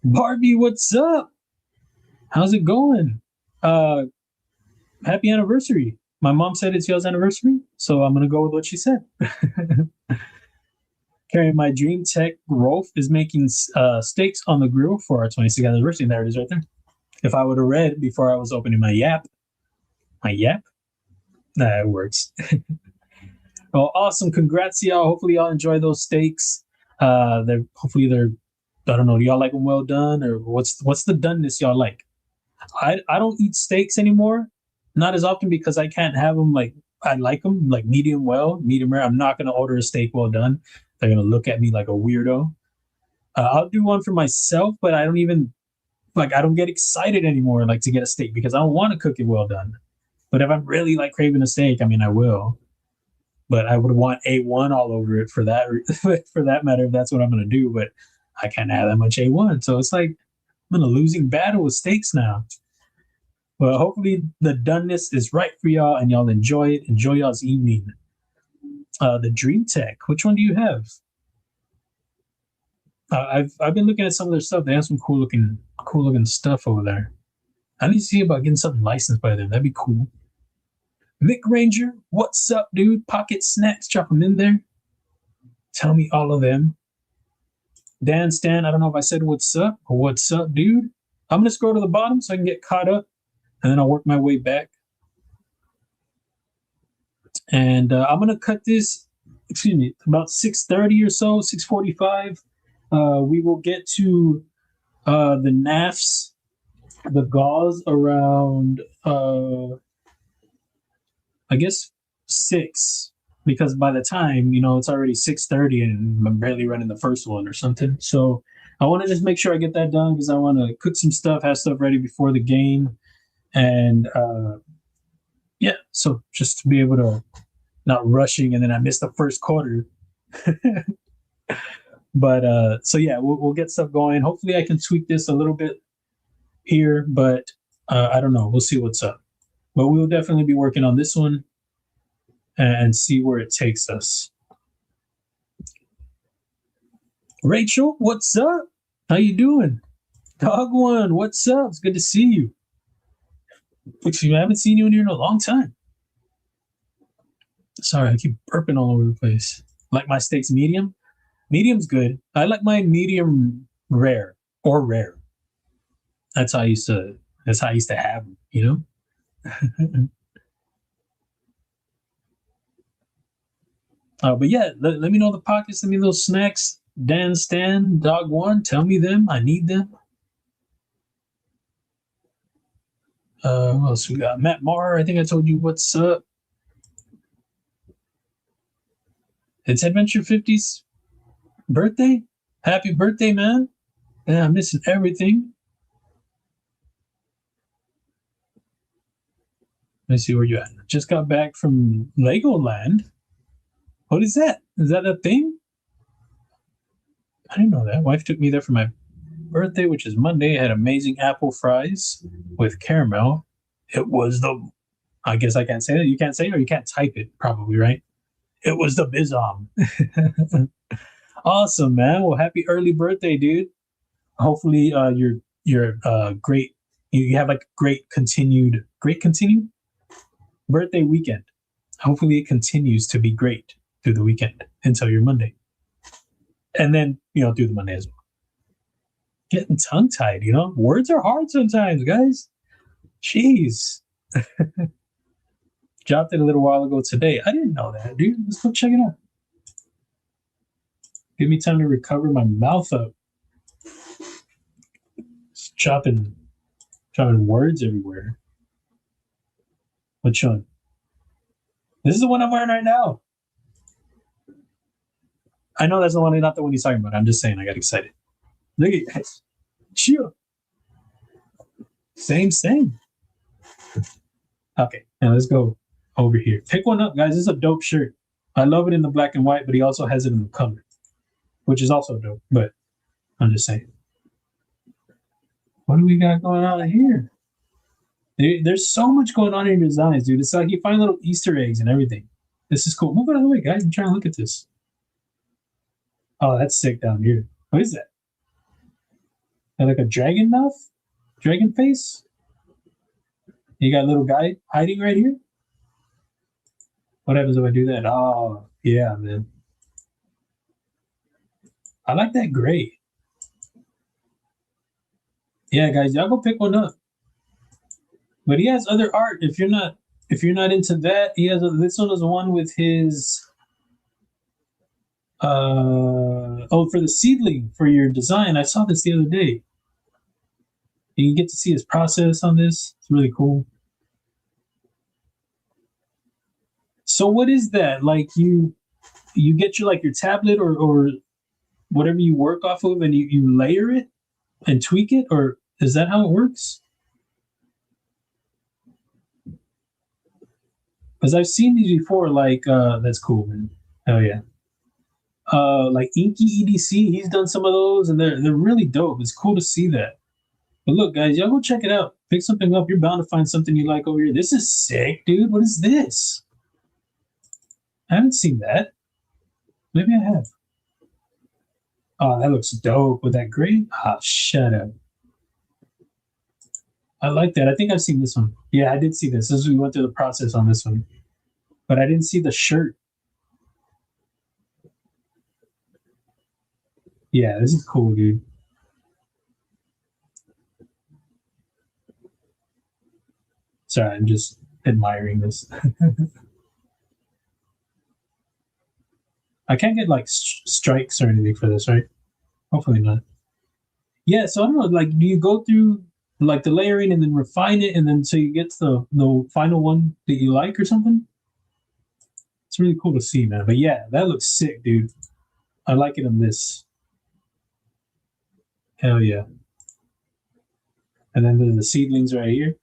Barbie, what's up? How's it going? Happy anniversary. My mom said it's y'all's anniversary, so I'm gonna go with what she said. Carrying my Dream Tech Rolf is making steaks on the grill for our 26th anniversary. There it is right there. If I would have read before I was opening my yap, nah, it works. Well, awesome. Congrats, y'all. Hopefully y'all enjoy those steaks. Hopefully they're, I don't know, do y'all like them well done, or what's the doneness y'all like? I don't eat steaks anymore, not as often because I can't have them like, I like them like medium well, medium rare. I'm not going to order a steak well done. They're going to look at me like a weirdo. I'll do one for myself, but I don't even, like, I don't get excited anymore, like, to get a steak because I don't want to cook it well done. But if I'm really like craving a steak, I mean, I will. But I would want A1 all over it for that, for that matter, if that's what I'm going to do. But I can't have that much A1. So it's like I'm in a losing battle with steaks now. Well, hopefully the doneness is right for y'all and y'all enjoy it. Enjoy y'all's evening. The Dream Tech, which one do you have? I've been looking at some of their stuff. They have some cool looking stuff over there. I need to see about getting something licensed by them. That'd be cool. Vic Ranger, what's up, dude? Pocket Snacks, drop them in there. Tell me all of them. Dan Stan, I don't know if I said what's up or what's up, dude. I'm gonna scroll to the bottom so I can get caught up, and then I'll work my way back. And I'm gonna cut this, excuse me, about 6:30 or so, 6:45. We will get to the knafs, the gauze around I guess 6, because by the time, you know, it's already 6:30 and I'm barely running the first one or something. So I want to just make sure I get that done because I want to cook some stuff, have stuff ready before the game. And yeah, so just to be able to not rushing and then I missed the first quarter. But so yeah, we'll get stuff going. Hopefully I can tweak this a little bit here, but I don't know. We'll see what's up. But we'll definitely be working on this one and see where it takes us. Rachel, what's up? How you doing? Dog One, what's up? It's good to see you. Actually, I haven't seen you in here in a long time. Sorry, I keep burping all over the place. Like my steaks medium? Medium's good. I like mine medium rare or rare. That's how I used to have them, you know? But yeah, let me know the pockets, send me those snacks. Dan Stan, Dog One, tell me them. I need them. What else we got? Matt Marr, I think I told you what's up. It's Adventure 50's birthday. Happy birthday, man. Yeah, I'm missing everything. Let me see where you at. Just got back from Legoland. What is that? Is that a thing? I didn't know that. Wife took me there for my birthday, which is Monday. I had amazing apple fries with caramel. It was I guess I can't say that. You can't say it, or you can't type it, probably, right? It was the bizom. Awesome, man. Well, happy early birthday, dude. Hopefully, you're great. You have like great continued birthday weekend. Hopefully, it continues to be great through the weekend until your Monday, and then through the Monday as well. Getting tongue tied, words are hard sometimes, guys. Jeez. Dropped it a little while ago today. I didn't know that, dude. Let's go check it out. Give me time to recover my mouth up. Just chopping words everywhere. Which one? This is the one I'm wearing right now. I know that's not the one he's talking about. I'm just saying I got excited. Look at you guys. Chill. Same. Okay, now let's go over here. Pick one up, guys. This is a dope shirt. I love it in the black and white, but he also has it in the color, which is also dope. But I'm just saying. What do we got going on here? There's so much going on in your designs, dude. It's like you find little Easter eggs and everything. This is cool. Move out of the way, guys. I'm trying to look at this. Oh, that's sick down here. What is that? Like a dragon mouth? Dragon face? You got a little guy hiding right here? What happens if I do that? Oh, yeah, man. I like that gray. Yeah, guys, y'all go pick one up. But he has other art. If you're not into that, he has this one is the one with his for the seedling for your design. I saw this the other day. You get to see his process on this. It's really cool. So what is that? Like you get your tablet or whatever you work off of, and you layer it and tweak it, or is that how it works? Because I've seen these before. That's cool, man. Hell yeah. Like Inky EDC, he's done some of those, and they're really dope. It's cool to see that. But look, guys, y'all go check it out. Pick something up. You're bound to find something you like over here. This is sick, dude. What is this? I haven't seen that. Maybe I have. Oh, that looks dope with that gray. Ah, shut up. I like that. I think I've seen this one. Yeah, I did see this. As we went through the process on this one. But I didn't see the shirt. Yeah, this is cool, dude. Sorry, I'm just admiring this. I can't get strikes or anything for this, right? Hopefully not. Yeah, so I don't know. Do you go through the layering and then refine it, and then so you get to the final one that you like or something? It's really cool to see, man. But yeah, that looks sick, dude. I like it on this. Hell yeah. And then the seedlings right here.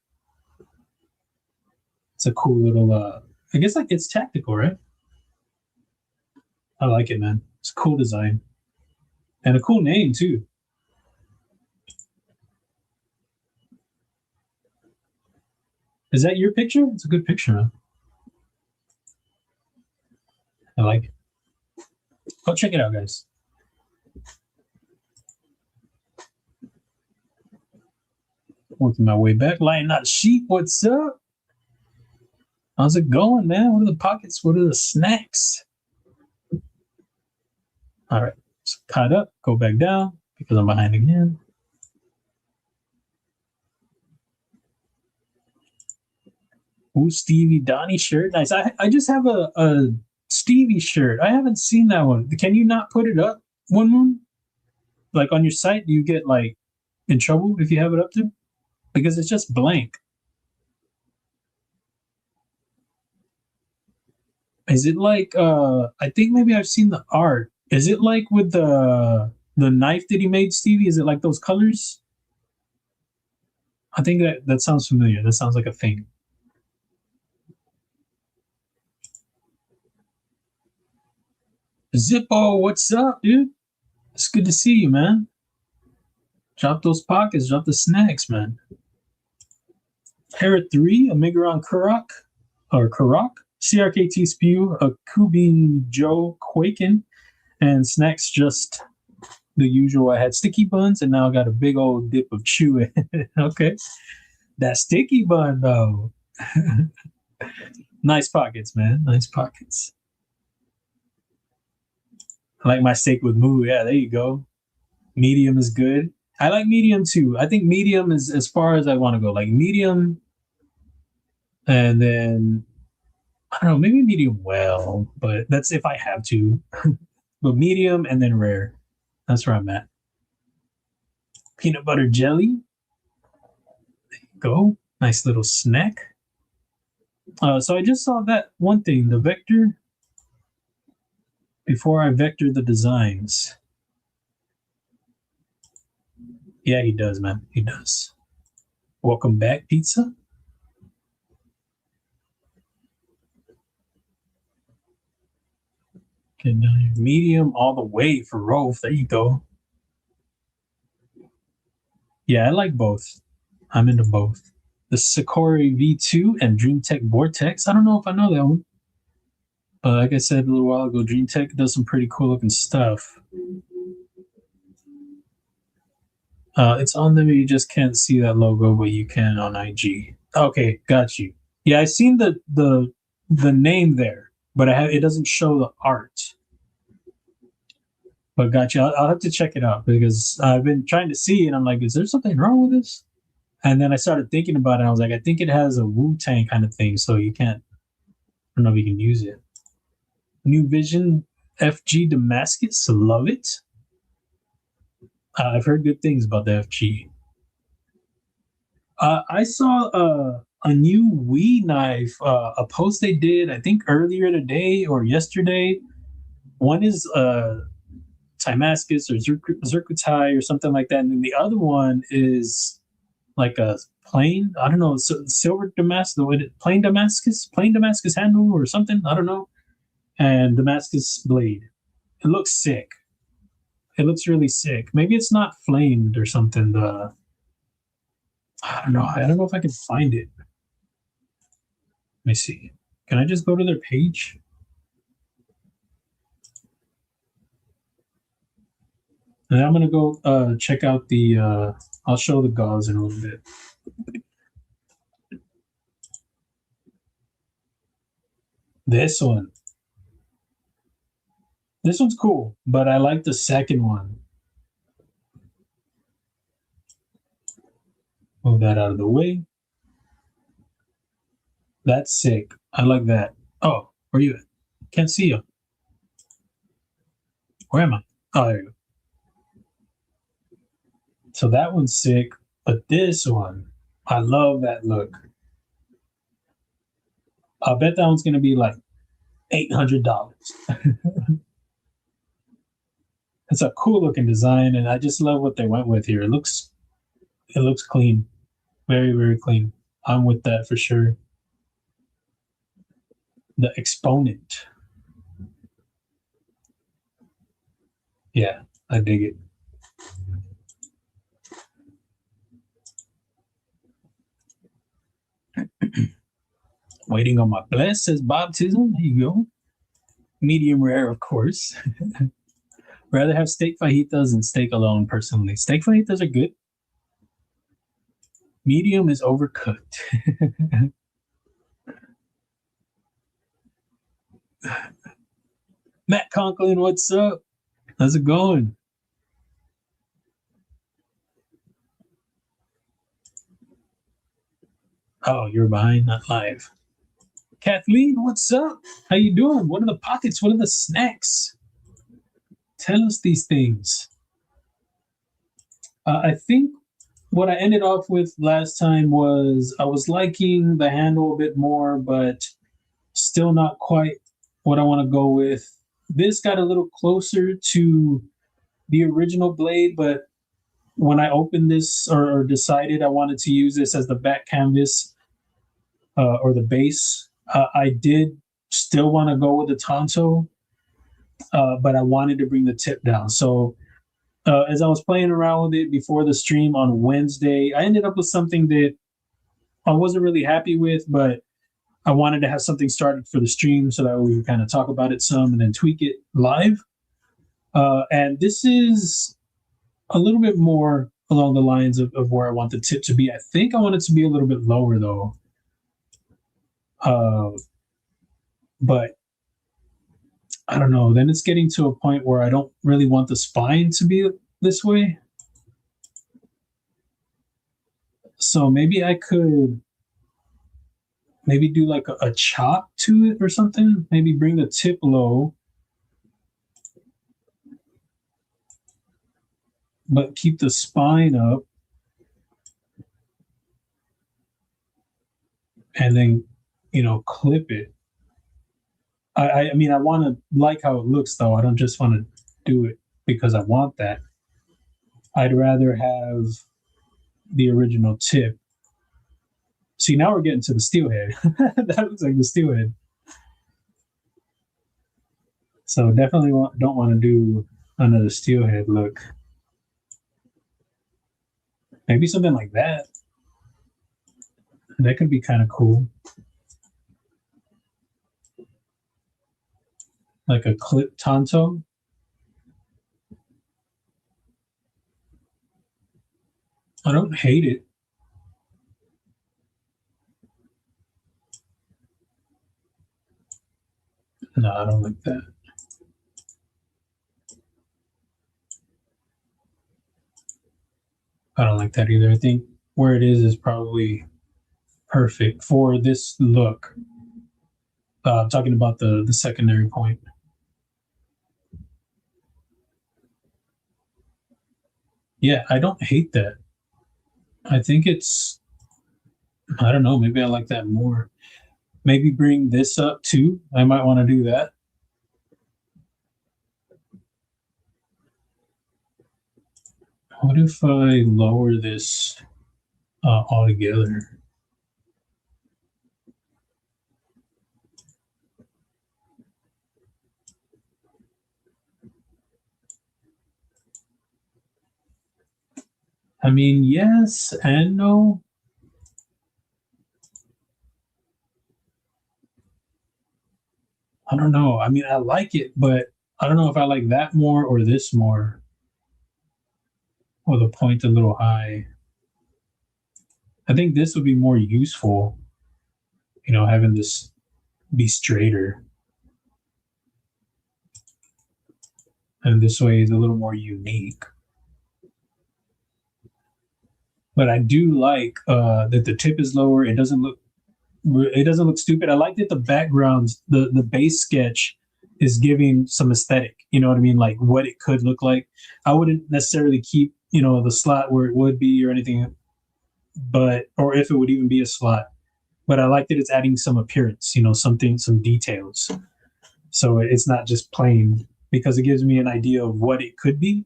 It's a cool little I guess it's tactical, right? I like it, man. It's a cool design. And a cool name too. Is that your picture? It's a good picture, man. I like it. Go check it out, guys. Working my way back. Lighting out sheep. What's up? How's it going, man? What are the pockets? What are the snacks? All right. So caught up. Go back down because I'm behind again. Ooh, Stevie Donnie shirt. Nice. I just have a Stevie shirt. I haven't seen that one. Can you not put it up, One Moon? Like on your site, do you get like in trouble if you have it up there? Because it's just blank. Is it like I think maybe I've seen the art. Is it like with the knife that he made, Stevie? Is it like those colors? I think that sounds familiar. That sounds like a thing. Zippo, what's up, dude? It's good to see you, man. Drop those pockets, drop the snacks, man. Parrot 3, a Migron Kurok, or Kurok, CRKT Spew, a Kubey Joe Quaken, and snacks just the usual. I had sticky buns, and now I got a big old dip of chew. Okay. That sticky bun, though. Nice pockets, man. Nice pockets. I like my steak with moo. Yeah, there you go. Medium is good. I like medium too. I think medium is as far as I want to go. Like medium, and then I don't know, maybe medium well, but that's if I have to. But medium and then rare. That's where I'm at. Peanut butter jelly. There you go. Nice little snack. So I just saw that one thing, the vector. Before I vector the designs. Yeah, he does, man. He does. Welcome back, pizza. Okay, medium all the way for Rolf. There you go. Yeah, I like both. I'm into both. The Sakori V2 and DreamTech Vortex. I don't know if I know that one. But like I said a little while ago, DreamTech does some pretty cool looking stuff. It's on them. You just can't see that logo, but you can on IG. Okay, got you. Yeah, I seen the name there, but it doesn't show the art. But got you. I'll have to check it out because I've been trying to see, and I'm like, is there something wrong with this? And then I started thinking about it. And I was like, I think it has a Wu-Tang kind of thing, so you can't. I don't know if you can use it. New Vision FG Damascus, love it. I've heard good things about the FG. I saw a new Wii knife, a post they did, I think earlier today or yesterday. One is Damascus or Zircutai or something like that, and then the other one is like a plain, I don't know, silver Damascus, plain Damascus handle or something, I don't know, and Damascus blade. It looks sick. It looks really sick. Maybe it's not flamed or something. I don't know. I don't know if I can find it. Let me see. Can I just go to their page? And I'm gonna go check out the. I'll show the gauze in a little bit. This one. This one's cool, but I like the second one. Move that out of the way. That's sick. I like that. Oh, where are you at? Can't see you. Where am I? Oh, there you go. So that one's sick, but this one, I love that look. I bet that one's gonna be like $800. It's a cool looking design, and I just love what they went with here. It looks clean, very very clean. I'm with that for sure. The Exponent, yeah, I dig it. Waiting on my bless, says Baptism. There you go. Medium rare, of course. Rather have steak fajitas than steak alone, personally. Steak fajitas are good. Medium is overcooked. Matt Conklin, what's up? How's it going? Oh, you're behind, not live. Kathleen, what's up? How you doing? What are the pockets? What are the snacks? Tell us these things. I think what I ended off with last time was I was liking the handle a bit more, but still not quite what I want to go with. This got a little closer to the original blade, but when I opened this or decided I wanted to use this as the back canvas or the base, I did still want to go with the Tonto, but I wanted to bring the tip down. So as I was playing around with it before the stream on Wednesday, I ended up with something that I wasn't really happy with, but I wanted to have something started for the stream so that we could kind of talk about it some and then tweak it live. And this is a little bit more along the lines of where I want the tip to be. I think I want it to be a little bit lower though. But I don't know. Then it's getting to a point where I don't really want the spine to be this way. So maybe I could do like a chop to it or something. Maybe bring the tip low, but keep the spine up. And then, clip it. I mean, I want to like how it looks, though. I don't just want to do it because I want that. I'd rather have the original tip. See, now we're getting to the steelhead. That looks like the steelhead. So definitely don't want to do another steelhead look. Maybe something like that. That could be kind of cool. Like a clip Tonto. I don't hate it. No, I don't like that. I don't like that either. I think where it is probably perfect for this look. I'm talking about the secondary point. Yeah, I don't hate that. I think it's, I don't know, maybe I like that more. Maybe bring this up too. I might want to do that. What if I lower this altogether? I mean, yes and no. I don't know. I mean, I like it, but I don't know if I like that more or this more. Or the point a little high. I think this would be more useful, having this be straighter. And this way is a little more unique. But I do like that the tip is lower. It doesn't look stupid. I like that the backgrounds, the base sketch is giving some aesthetic. You know what I mean? Like what it could look like. I wouldn't necessarily keep, the slot where it would be or anything, or if it would even be a slot. But I like that it's adding some appearance, some details. So it's not just plain, because it gives me an idea of what it could be,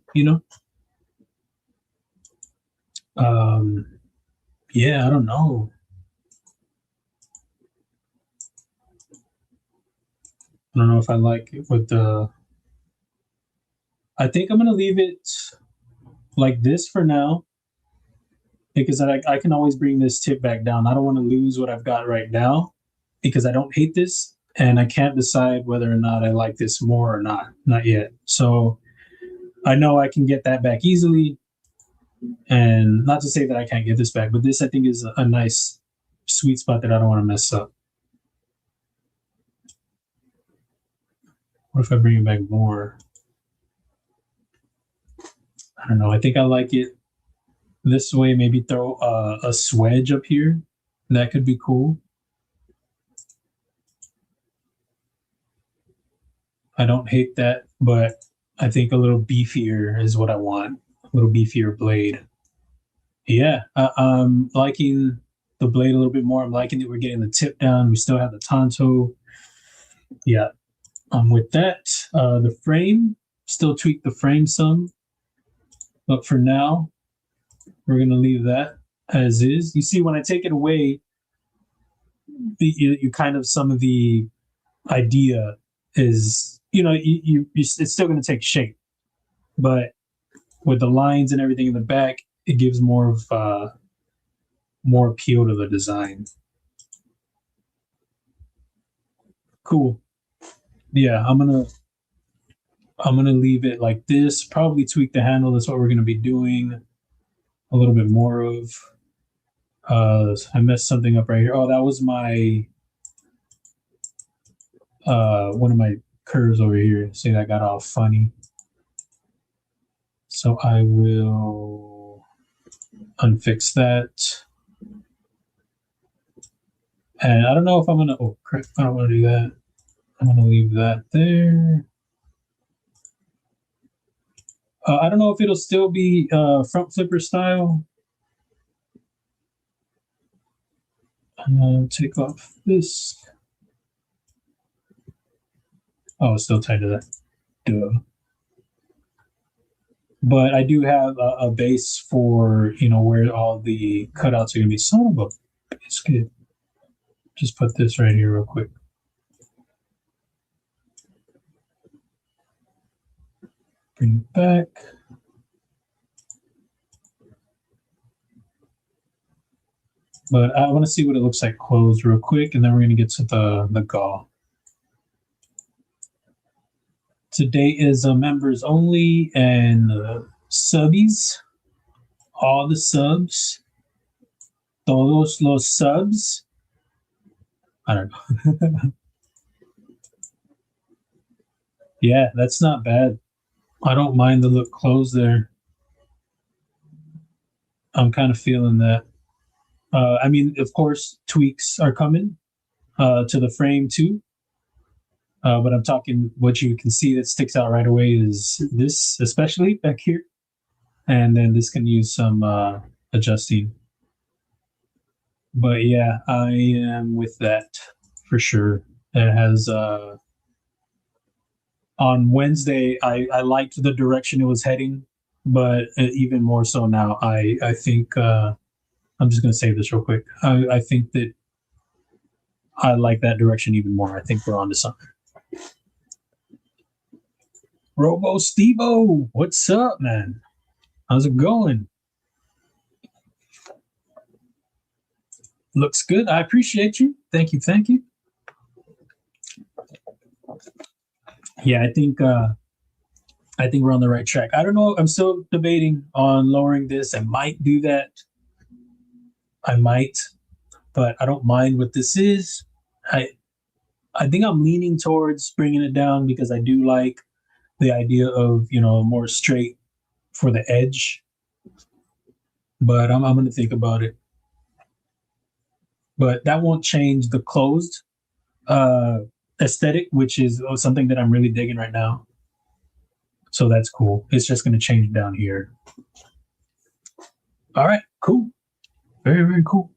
Yeah, I don't know. I don't know if I like it with I think I'm going to leave it like this for now, because I can always bring this tip back down. I don't want to lose what I've got right now because I don't hate this, and I can't decide whether or not I like this more or not yet. So I know I can get that back easily, and not to say that I can't get this back, but this I think is a nice sweet spot that I don't want to mess up. What if I bring it back more? I don't know. I think I like it this way. Maybe throw a swedge up here. That could be cool. I don't hate that, but I think a little beefier is what I want. A little beefier blade. Yeah, I'm liking the blade a little bit more. I'm liking that we're getting the tip down. We still have the tanto. Yeah, I'm with that. The frame, still tweak the frame some. But for now, we're going to leave that as is. You see, when I take it away, you kind of, some of the idea is, it's still going to take shape. But with the lines and everything in the back, it gives more of more appeal to the design. Cool. Yeah, I'm gonna leave it like this. Probably tweak the handle. That's what we're gonna be doing a little bit more of. I messed something up right here. Oh, that was my one of my curves over here. See, that got all funny. So I will unfix that. And I don't know if I'm gonna, oh crap, I don't want to do that. I'm gonna leave that there. I don't know if it'll still be front flipper style. I'm gonna take off this. Oh, it's still tied to that. Duh. But I do have a base for, where all the cutouts are gonna be. Son of a biscuit. Just put this right here real quick. Bring it back. But I want to see what it looks like closed real quick, and then we're going to get to the gall. Today is members only and subbies. All the subs. Todos los subs. I don't know. Yeah, that's not bad. I don't mind the look closed there. I'm kind of feeling that. I mean, of course, tweaks are coming to the frame too. But I'm talking what you can see that sticks out right away is this, especially back here. And then this can use some adjusting. But yeah, I am with that for sure. It has on Wednesday, I liked the direction it was heading, but even more so now, I think I'm just going to save this real quick. I think that I like that direction even more. I think we're on to something. Robo Stevo, what's up, man? How's it going? Looks good. I appreciate you. Thank you. Thank you. Yeah, I think we're on the right track. I don't know. I'm still debating on lowering this. I might do that. I might, but I don't mind what this is. I think I'm leaning towards bringing it down because I do like the idea of, more straight for the edge. But I'm going to think about it. But that won't change the closed aesthetic, which is something that I'm really digging right now. So that's cool. It's just going to change down here. All right, cool. Very, very cool.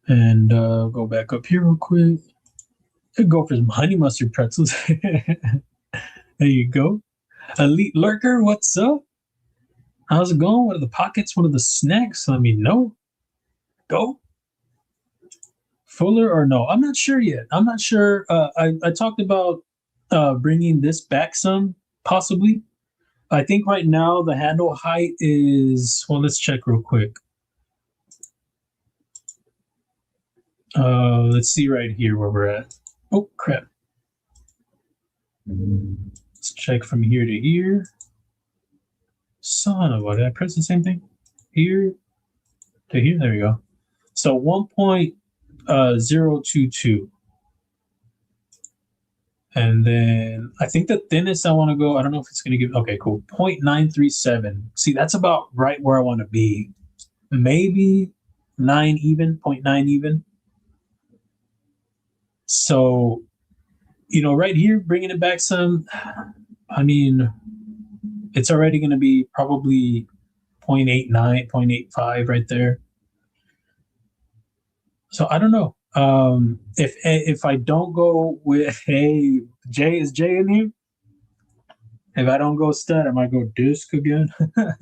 And go back up here real quick. Could go for some honey mustard pretzels. There you go. Elite Lurker, what's up? How's it going? What are the pockets? What are the snacks? Let me know. Go. Fuller or no? I'm not sure yet. I'm not sure. I talked about bringing this back some, possibly. I think right now the handle height is, well, let's check real quick. Let's see right here where we're at. Oh crap. Let's check from here to here. Son of a, did I press the same thing? Here to here, there we go. So 1.022. And then I think the thinnest I want to go, I don't know if it's going to give, okay, cool. 0.937. See, that's about right where I want to be. Maybe 9 even, 0.9 even. So, you know, right here, bringing it back some, I mean, it's already going to be probably 0.89, 0.85 right there. So I don't know. If I don't go with, hey, Jay, is Jay in here? If I don't go stud, I might go disc again. I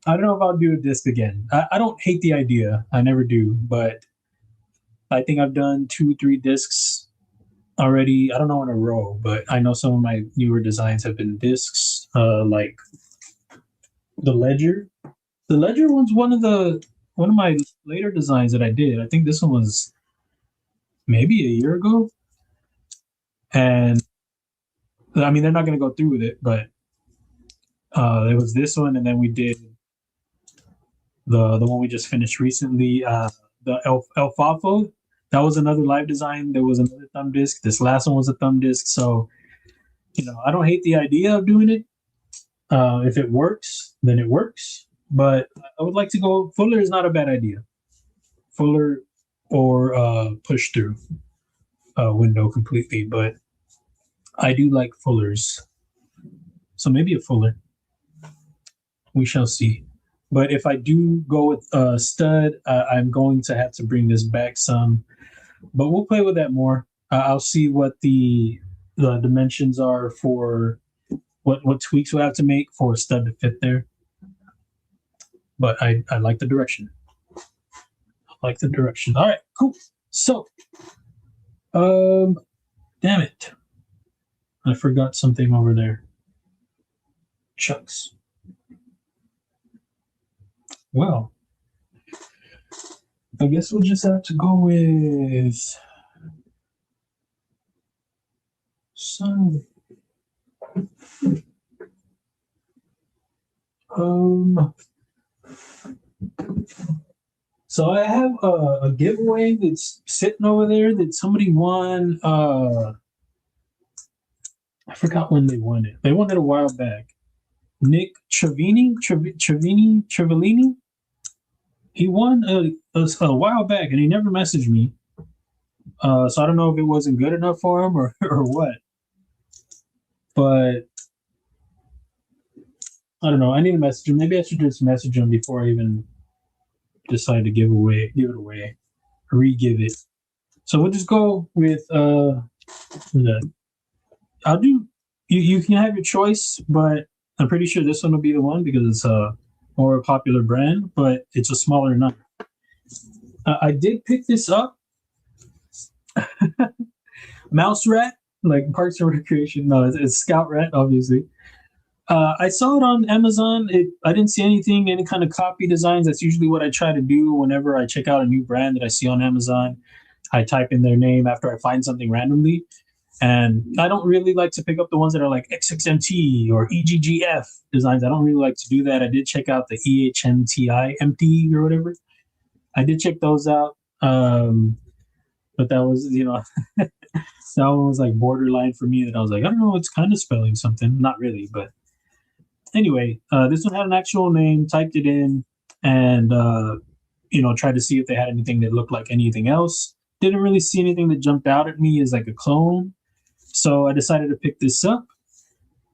don't know if I'll do a disc again. I don't hate the idea. I never do, but I think I've done 2-3 discs already. I don't know in a row, but I know some of my newer designs have been discs. Like the Ledger. The Ledger one's one of my later designs that I did. I think this one was maybe a year ago. And I mean, they're not going to go through with it, but it was this one, and then we did the one we just finished recently, the El Fafo. That was another live design. There was another thumb disc. This last one was a thumb disc. So, you know, I don't hate the idea of doing it. If it works, then it works. But I would like to go. Fuller is not a bad idea. Fuller or push through window completely. But I do like fullers. So maybe a fuller. We shall see. But if I do go with stud, I'm going to have to bring this back some. But we'll play with that more. I'll see what the dimensions are for what tweaks we'll have to make for a stud to fit there. But I like the direction. I like the direction. All right, cool. So, damn it. I forgot something over there. Chucks. Well, I guess we'll just have to go with some. So I have a giveaway that's sitting over there that somebody won. I forgot when they won it. They won it a while back. Nick Trevellini. He won a while back, and he never messaged me. So I don't know if it wasn't good enough for him or what. But I don't know. I need to message him. Maybe I should just message him before I even decide to give it away, re-give it. So we'll just go with I'll do. You can have your choice, but I'm pretty sure this one will be the one because it's a more popular brand, but it's a smaller knife. I did pick this up. Mouse Rat, like Parks and Recreation. No, it's Scout Rat, obviously. I saw it on Amazon. I didn't see any kind of copy designs. That's usually what I try to do whenever I check out a new brand that I see on Amazon. I type in their name after I find something randomly. And I don't really like to pick up the ones that are like XXMT or EGGF designs. I don't really like to do that. I did check out the EHMTI MT or whatever. I did check those out. But that was, that one was like borderline for me that I was like, I don't know, it's kind of spelling something. Not really, but anyway, this one had an actual name, typed it in, and, tried to see if they had anything that looked like anything else. Didn't really see anything that jumped out at me as like a clone. So I decided to pick this up,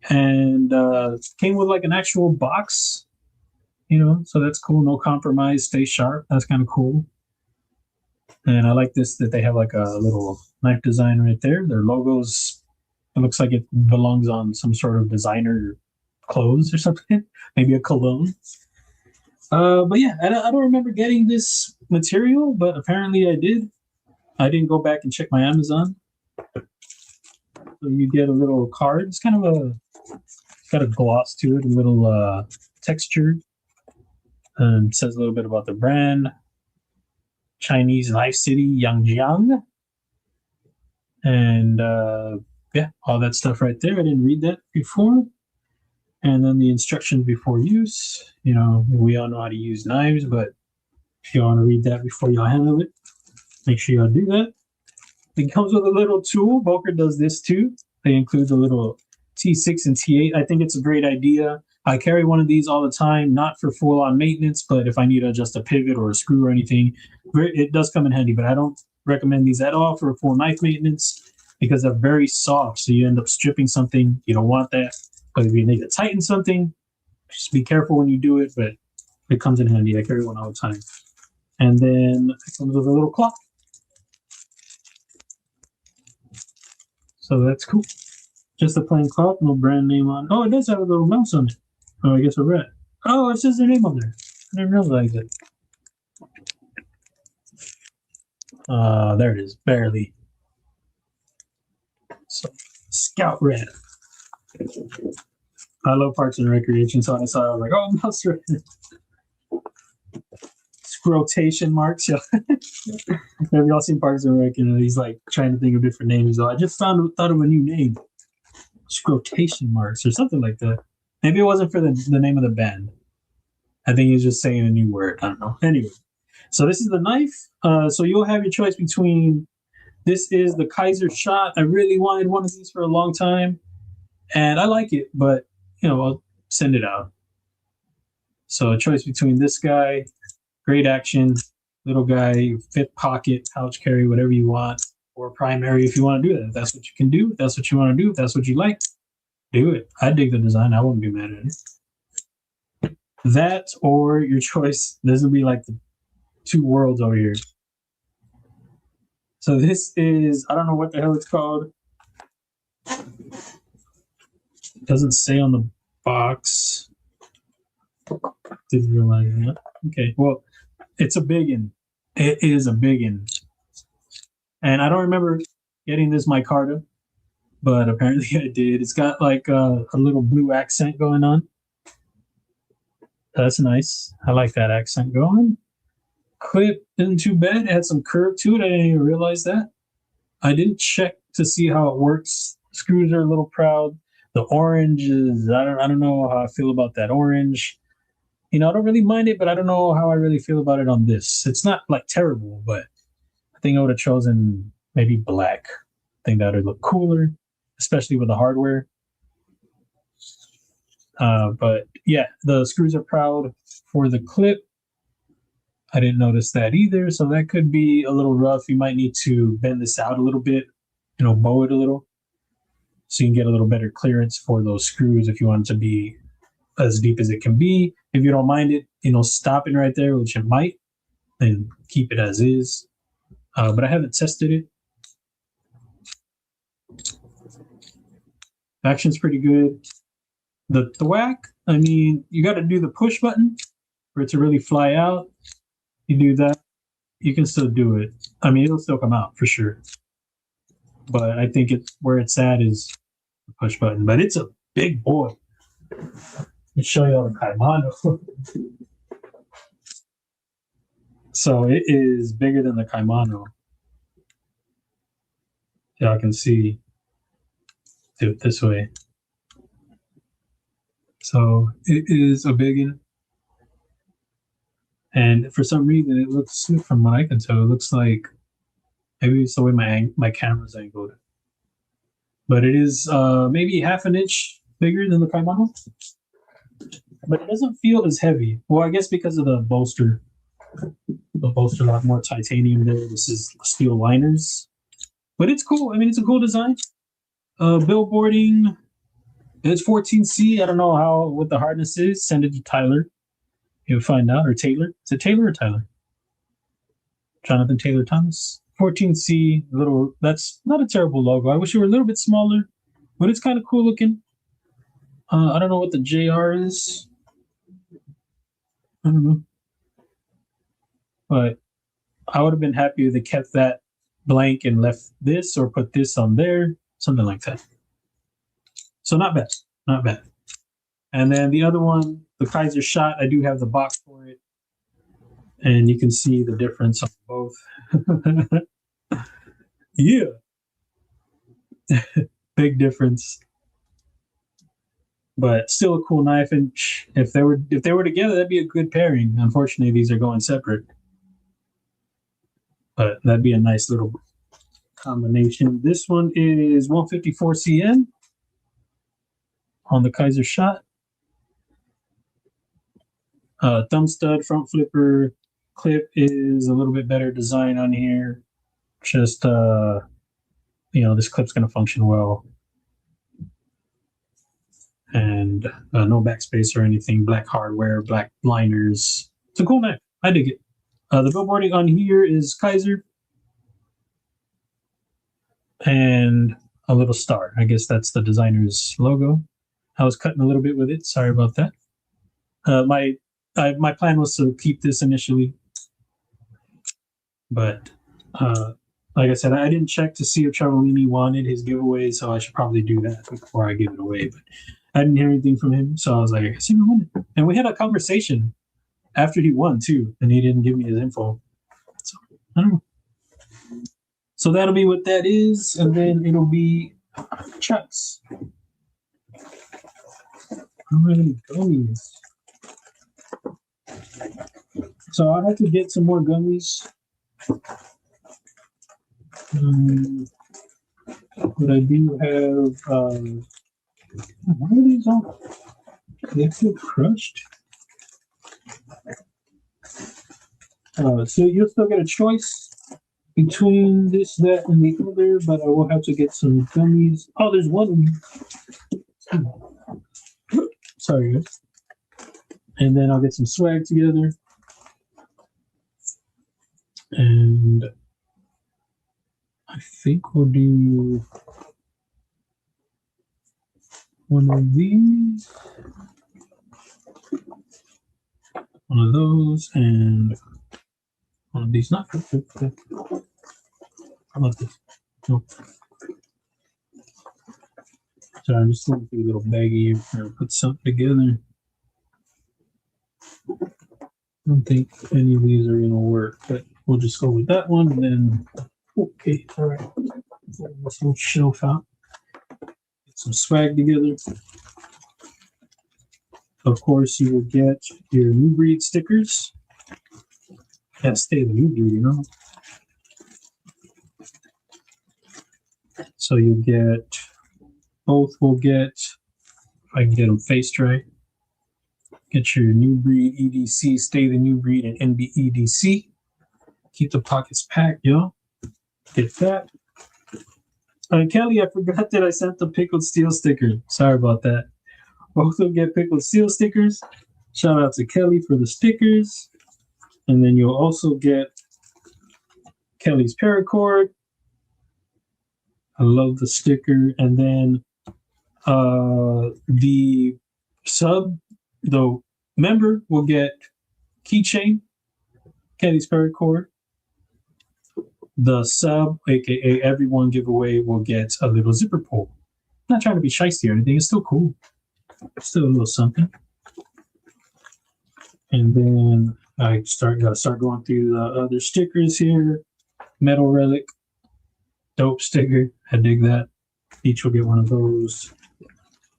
and came with like an actual box, so that's cool. No compromise, stay sharp. That's kind of cool. And I like this, that they have like a little knife design right there. Their logos, it looks like it belongs on some sort of designer clothes or something, maybe a cologne. But yeah, I don't remember getting this material, but apparently I did. I didn't go back and check my Amazon. So you get a little card. It's kind of got a gloss to it, a little texture. Says a little bit about the brand. Chinese Life City, Yangjiang. And yeah, all that stuff right there. I didn't read that before. And then the instructions before use. You know, we all know how to use knives, but if you want to read that before y'all handle it, make sure y'all do that. It comes with a little tool. Boker does this too. They include the little T6 and T8. I think it's a great idea. I carry one of these all the time, not for full-on maintenance, but if I need to adjust a pivot or a screw or anything, it does come in handy. But I don't recommend these at all for full knife maintenance because they're very soft. So you end up stripping something. You don't want that. But if you need to tighten something, just be careful when you do it. But it comes in handy. I carry one all the time. And then it comes with a little clock. So that's cool. Just a plain clock, no brand name on. Oh, it does have a little mouse on it. Oh, I guess I read. Oh, it says their name on there. I didn't realize it. There it is, barely. So, Scout Red. I love Parks and Recreation, so I saw it, I was like, oh, mouse red. Rotation marks, yeah. Have y'all seen Parks and Rec? And he's like trying to think of different names. So I just thought of a new name. Rotation marks or something like that. Maybe it wasn't for the name of the band. I think he's just saying a new word. I don't know. Anyway, so this is the knife. So you'll have your choice between. This is the Kizer shot. I really wanted one of these for a long time, and I like it, but you know, I'll send it out. So a choice between this guy. Great action, little guy, fit pocket, pouch carry, whatever you want, or primary if you want to do that. If that's what you can do, if that's what you want to do, if that's what you like, do it. I dig the design. I wouldn't be mad at it. That or your choice. This will be like the two worlds over here. So this is, I don't know what the hell it's called. It doesn't say on the box. Didn't realize that. Okay, well, it's a biggin. It is a biggin. And I don't remember getting this micarta, but apparently I did. It's got like a little blue accent going on. That's nice. I like that accent going. Clip isn't too bad. It had some curve to it. I didn't even realize that. I didn't check to see how it works. Screws are a little proud. The orange is, I don't know how I feel about that orange. You know, I don't really mind it, but I don't know how I really feel about it on this. It's not like terrible, but I think I would have chosen maybe black. I think that would look cooler, especially with the hardware. But yeah, the screws are proud for the clip. I didn't notice that either, so that could be a little rough. You might need to bend this out a little bit, you know, bow it a little, so you can get a little better clearance for those screws if you want it to be as deep as it can be. If you don't mind it, you know, stopping right there, which it might, then keep it as is. But I haven't tested it. Action's pretty good. The thwack, I mean, you got to do the push button for it to really fly out. You do that, you can still do it. I mean, it'll still come out for sure. But I think it's where it's at is the push button. But it's a big boy. Let me show you all the Kaimano. So it is bigger than the Kaimano. Y'all can see. Do it this way. So it is a big one. And for some reason, it looks, from what I can tell, it looks like maybe it's the way my camera's angled. But it is maybe half an inch bigger than the Kaimano. But it doesn't feel as heavy. Well, I guess because of the bolster. The bolster, a lot more titanium there. This is steel liners. But it's cool. I mean, it's a cool design. Billboarding. It's 14C. I don't know what the hardness is. Send it to Tyler. You'll find out. Or Taylor. Is it Taylor or Tyler? Jonathan Taylor Thomas. 14C. Little. That's not a terrible logo. I wish it were a little bit smaller. But it's kind of cool looking. I don't know what the JR is. I don't know. But I would have been happy if they kept that blank and left this or put this on there. Something like that. So not bad. Not bad. And then the other one, the Kizer shot, I do have the box for it. And you can see the difference on both. Yeah. Big difference. But still a cool knife, and if they were together, that'd be a good pairing. Unfortunately, these are going separate. But that'd be a nice little combination. This one is 154 cm on the Kizer shot. Thumb stud, front flipper, clip is a little bit better design on here. Just this clip's gonna function well. And no backspace or anything, black hardware, black liners. It's a cool knife. I dig it. The billboarding on here is Kizer. And a little star. I guess that's the designer's logo. I was cutting a little bit with it. Sorry about that. My plan was to keep this initially. But like I said, I didn't check to see if Travellini wanted his giveaway, so I should probably do that before I give it away. But I didn't hear anything from him, so I was like, I guess he won it. And we had a conversation after he won, too, and he didn't give me his info. So, I don't know. So that'll be what that is, and then it'll be chucks. How many gummies? So I have to get some more gummies. But I do have, what are these all? They feel crushed. So you'll still get a choice between this, that, and the other, but I will have to get some gummies. Oh, there's one. Sorry, guys. And then I'll get some swag together. And I think we'll do one of these, one of those, and one of these. Not how about this? No. So I'm just looking through a little baggie here, put something together. I don't think any of these are gonna work, but we'll just go with that one, and then okay, all right. This little shelf out. Get some swag together. Of course, you will get your new breed stickers. Gotta stay the new breed, you know. So you get both. Will get, if I can get them faced right. Get your new breed EDC, stay the new breed, and NB EDC. Keep the pockets packed, yo. Get that. Kelly, I forgot that I sent the pickled steel sticker. Sorry about that. Both will get pickled steel stickers. Shout out to Kelly for the stickers. And then you'll also get Kelly's paracord. I love the sticker. And then the sub, the member will get keychain, Kelly's paracord. The sub, aka everyone giveaway, will get a little zipper pull. I'm not trying to be shiesty or anything. It's still cool. It's still a little something. And then I gotta start going through the other stickers here. Metal relic, dope sticker. I dig that. Each will get one of those.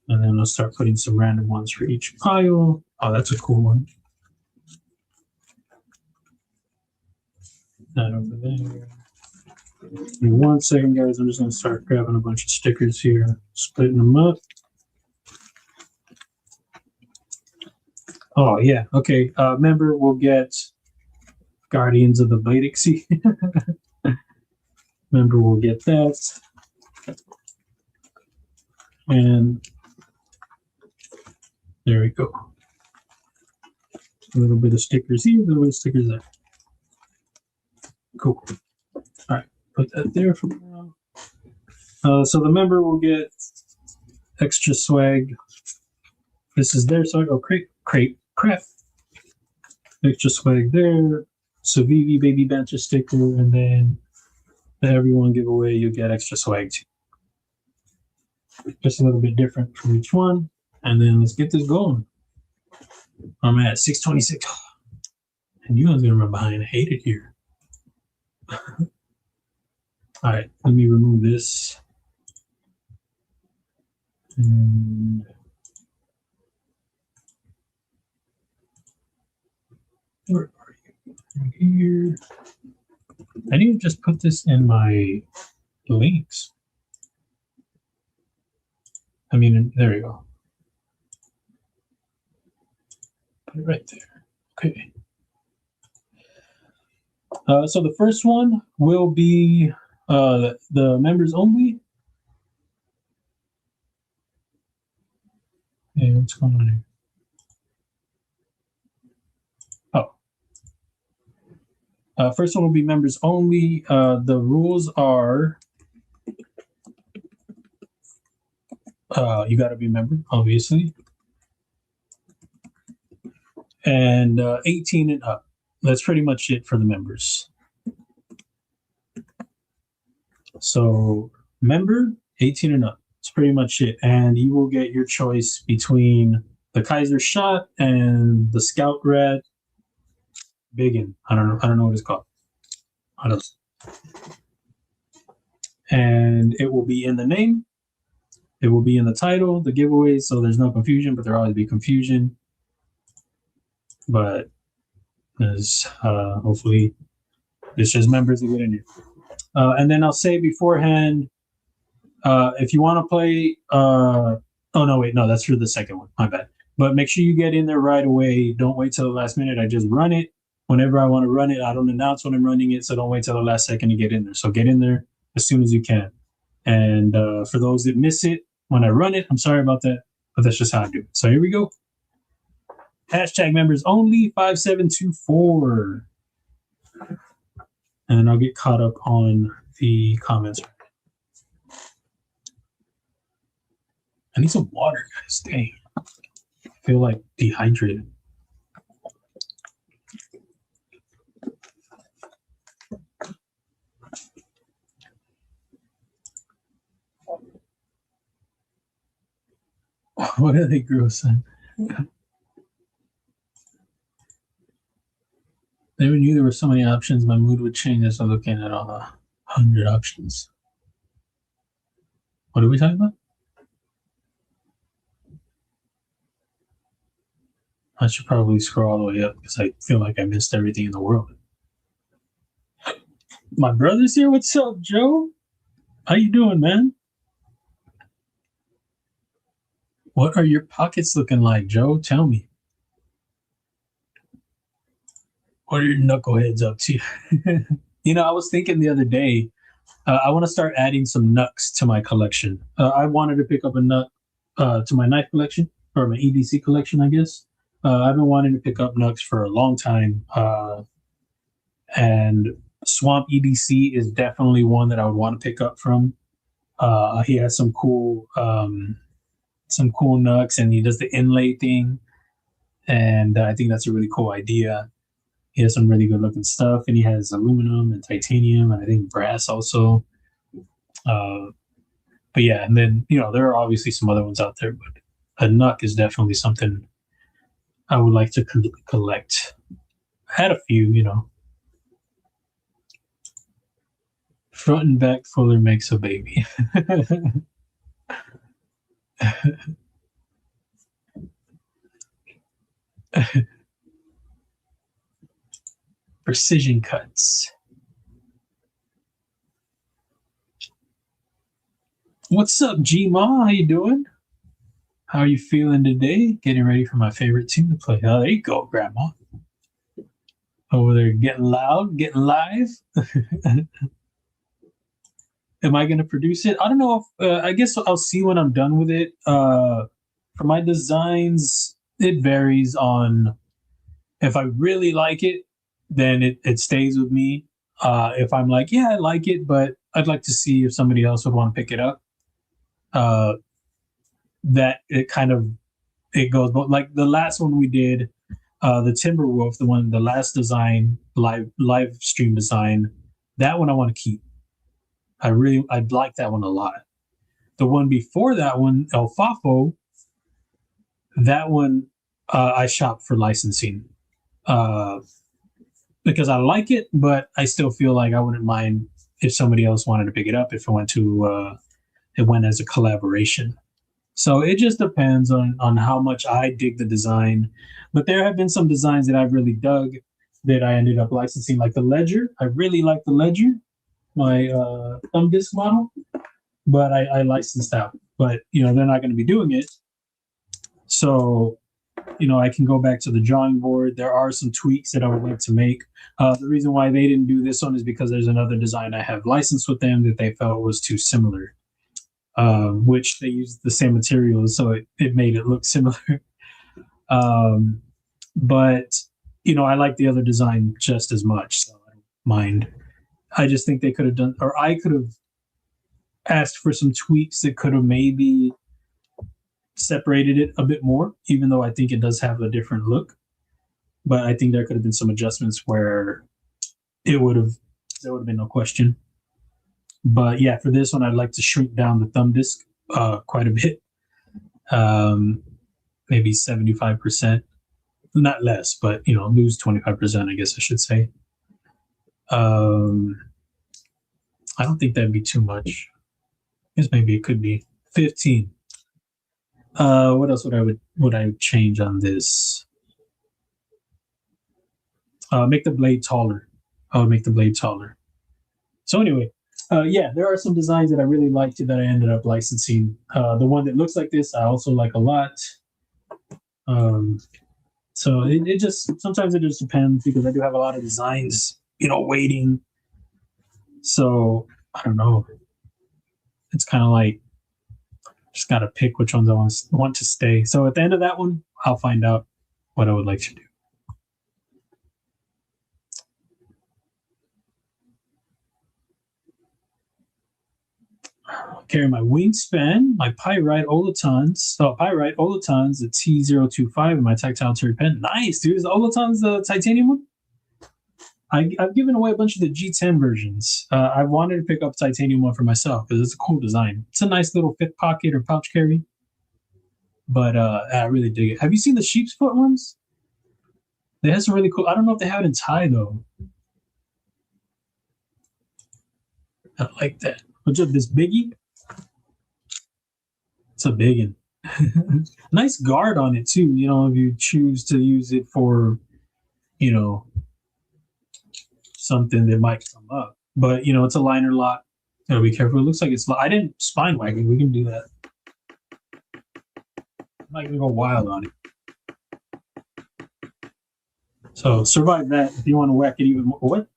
And then I'll start putting some random ones for each pile. Oh, that's a cool one. That over there. Give me 1 second, guys. I'm just going to start grabbing a bunch of stickers here, splitting them up. Oh, yeah. Okay. Member will get Guardians of the Ballistic Sea. Member will get that. And there we go. A little bit of stickers here, a little bit of stickers there. Cool. All right. Put that there for now. So the member will get extra swag. This is their swag. Oh, craft. Extra swag there. So Vivi Baby Banter sticker, and then the everyone giveaway, you get extra swag too. Just a little bit different from each one. And then let's get this going. I'm at 626. I knew I was gonna run behind. I hate it here. All right, let me remove this. And where are you? Right here. I need to just put this in my links. I mean, there you go. Put it right there. Okay. So the first one will be the members only. Hey, what's going on here? First one will be members only. The rules are you got to be a member, obviously, and 18 and up. That's pretty much it for the members. So member, 18 and up. That's pretty much it. And you will get your choice between the Kizer shot and the Scout Red Biggin. I don't know what it's called. And it will be in the name. It will be in the title, the giveaways, so there's no confusion, but there'll always be confusion. But there's hopefully it's just members that get in here. And then I'll say beforehand, if you want to play, oh no, wait, no, that's for the second one. My bad. But make sure you get in there right away. Don't wait till the last minute. I just run it whenever I want to run it. I don't announce when I'm running it, so don't wait till the last second to get in there. So get in there as soon as you can. And for those that miss it when I run it, I'm sorry about that, but that's just how I do it. So here we go. Hashtag members only 5724. And I'll get caught up on the comments. I need some water, guys. Dang. I feel like dehydrated. What are they grossing? Never knew there were so many options. My mood would change as I'm looking at all the 100 options. What are we talking about? I should probably scroll all the way up because I feel like I missed everything in the world. My brother's here. What's up, Joe? How you doing, man? What are your pockets looking like, Joe? Tell me. What are your knuckleheads up to? You know, I was thinking the other day, I want to start adding some knucks to my collection. I wanted to pick up a knuck to my knife collection, or my EDC collection, I guess. I've been wanting to pick up knucks for a long time. And Swamp EDC is definitely one that I would want to pick up from. He has some cool knucks, and he does the inlay thing. And I think that's a really cool idea. He has some really good looking stuff, and he has aluminum and titanium, and I think brass also. But yeah, and then, you know, there are obviously some other ones out there, but a knuck is definitely something I would like to collect. I had a few, you know. Front and back fuller makes a baby. Precision cuts. What's up, G-Ma? How you doing? How are you feeling today? Getting ready for my favorite team to play. Oh, there you go, Grandma. Over there getting loud, getting live. Am I going to produce it? I don't know. If, I guess I'll see when I'm done with it. For my designs, it varies on if I really like it, then it stays with me. If I'm like, yeah, I like it, but I'd like to see if somebody else would want to pick it up. That it goes, but like the last one we did, the Timberwolf, the last design, live stream design, that one I want to keep. I'd like that one a lot. The one before that one, El Fafo, that one I shopped for licensing. because I like it, but I still feel like I wouldn't mind if somebody else wanted to pick it up if it went as a collaboration. So it just depends on how much I dig the design. But there have been some designs that I've really dug that I ended up licensing, like the Ledger. I really like the Ledger, my thumb disk model, but I licensed out. But they're not going to be doing it, so I can go back to the drawing board. There are some tweaks that I would like to make. The reason why they didn't do this one is because there's another design I have licensed with them that they felt was too similar, which they used the same materials, so it made it look similar. But I like the other design just as much, so I don't mind. I just think they could have done, or I could have asked for some tweaks that could have maybe separated it a bit more, even though I think it does have a different look. But I think there could have been some adjustments where there would have been no question. But yeah, for this one, I'd like to shrink down the thumb disk quite a bit, maybe 75%, not less, but lose 25%, I guess I should say. I don't think that'd be too much. I guess maybe it could be 15. What else would I change on this? Make the blade taller. I would make the blade taller. So anyway, yeah, there are some designs that I really liked that I ended up licensing. The one that looks like this, I also like a lot. So it just, sometimes it just depends, because I do have a lot of designs, waiting. So I don't know. It's kind of like, just got to pick which ones I want to stay. So at the end of that one, I'll find out what I would like to do. Carry my wingspan, my pyrite olatons, the T025, and my tactile terry pen. Nice, dude. Is the olatons the titanium one? I've given away a bunch of the G10 versions. I wanted to pick up titanium one for myself because it's a cool design. It's a nice little fit pocket or pouch carry. But I really dig it. Have you seen the sheep's foot ones? They have some really cool. I don't know if they have it in Thai though. I like that. What's up, this biggie? It's a big one. Nice guard on it too. If you choose to use it for, something that might come up. But it's a liner lock. Gotta be careful. It looks like I didn't spine whack it. We can do that. I'm not gonna go wild on it. So survive that. If you want to whack it even more, what?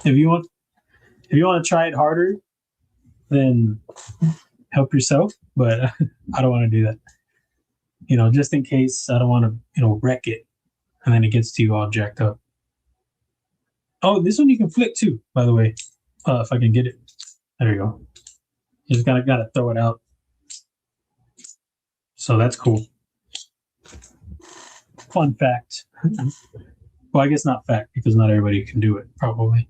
If you want to try it harder, then help yourself. But I don't want to do that. Just in case, I don't want to, wreck it, and then it gets to you all jacked up. Oh, this one you can flick too, by the way. If I can get it. There you go. You just gotta throw it out. So that's cool. Fun fact. Well, I guess not fact, because not everybody can do it, probably.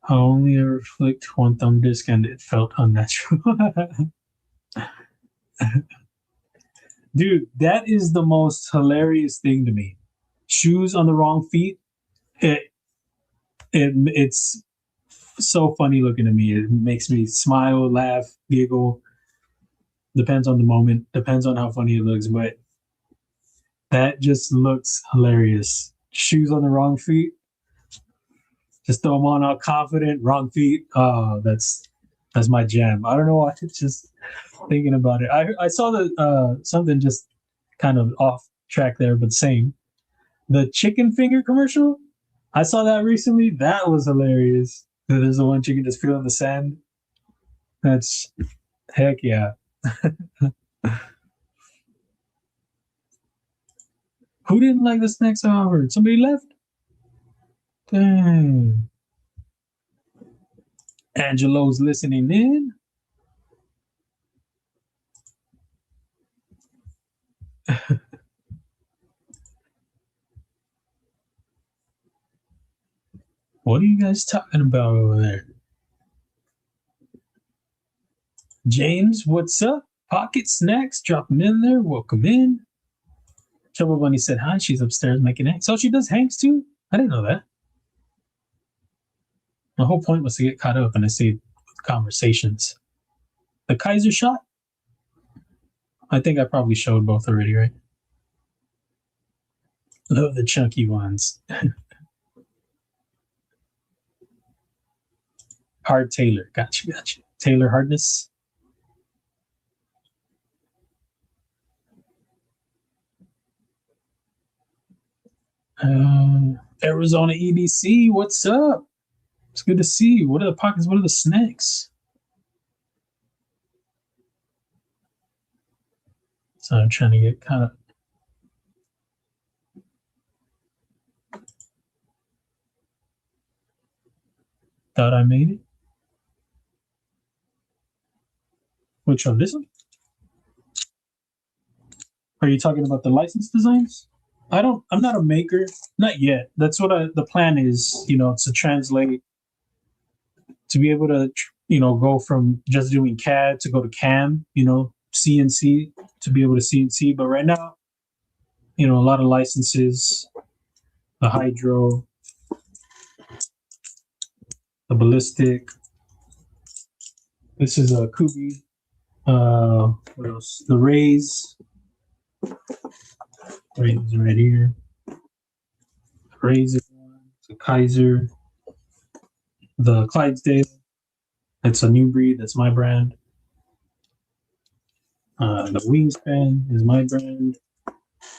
I only ever flicked one thumb disk and it felt unnatural. Dude, that is the most hilarious thing to me. Shoes on the wrong feet. It's so funny looking to me. It makes me smile, laugh, giggle. Depends on the moment. Depends on how funny it looks, but that just looks hilarious. Shoes on the wrong feet. Just throw them on all confident. Wrong feet. Oh, that's my jam. I don't know why. It's just thinking about it. I saw the something just kind of off track there, but same. The chicken finger commercial. I saw that recently. That was hilarious. There's the one chicken just feeling the sand. That's heck yeah. Who didn't like the snacks I offered? Somebody left? Dang. Angelo's listening in. What are you guys talking about over there? James, what's up? Pocket Snacks, drop them in there. Welcome in. Trouble Bunny said hi. She's upstairs making eggs. Oh, she does Hanks too? I didn't know that. The whole point was to get caught up, and I saved conversations. The Kizer shot? I think I probably showed both already, right? Love the chunky ones. Hard Taylor. Gotcha. Taylor hardness. Arizona EDC, what's up? It's good to see you. What are the pockets? What are the snacks? So I'm trying to get kind of. Thought I made it. Which one? This one? Are you talking about the license designs? I'm not a maker. Not yet. That's what the plan is, to translate, to be able to, go from just doing CAD to go to CAM, CNC, to be able to CNC. But right now, a lot of licenses, the Hydro, the Ballistic. This is a Kubey. What else? The Raze. Raze right here. Raze, the Kizer, the Clydesdale. It's a new breed. That's my brand. The Wingspan is my brand.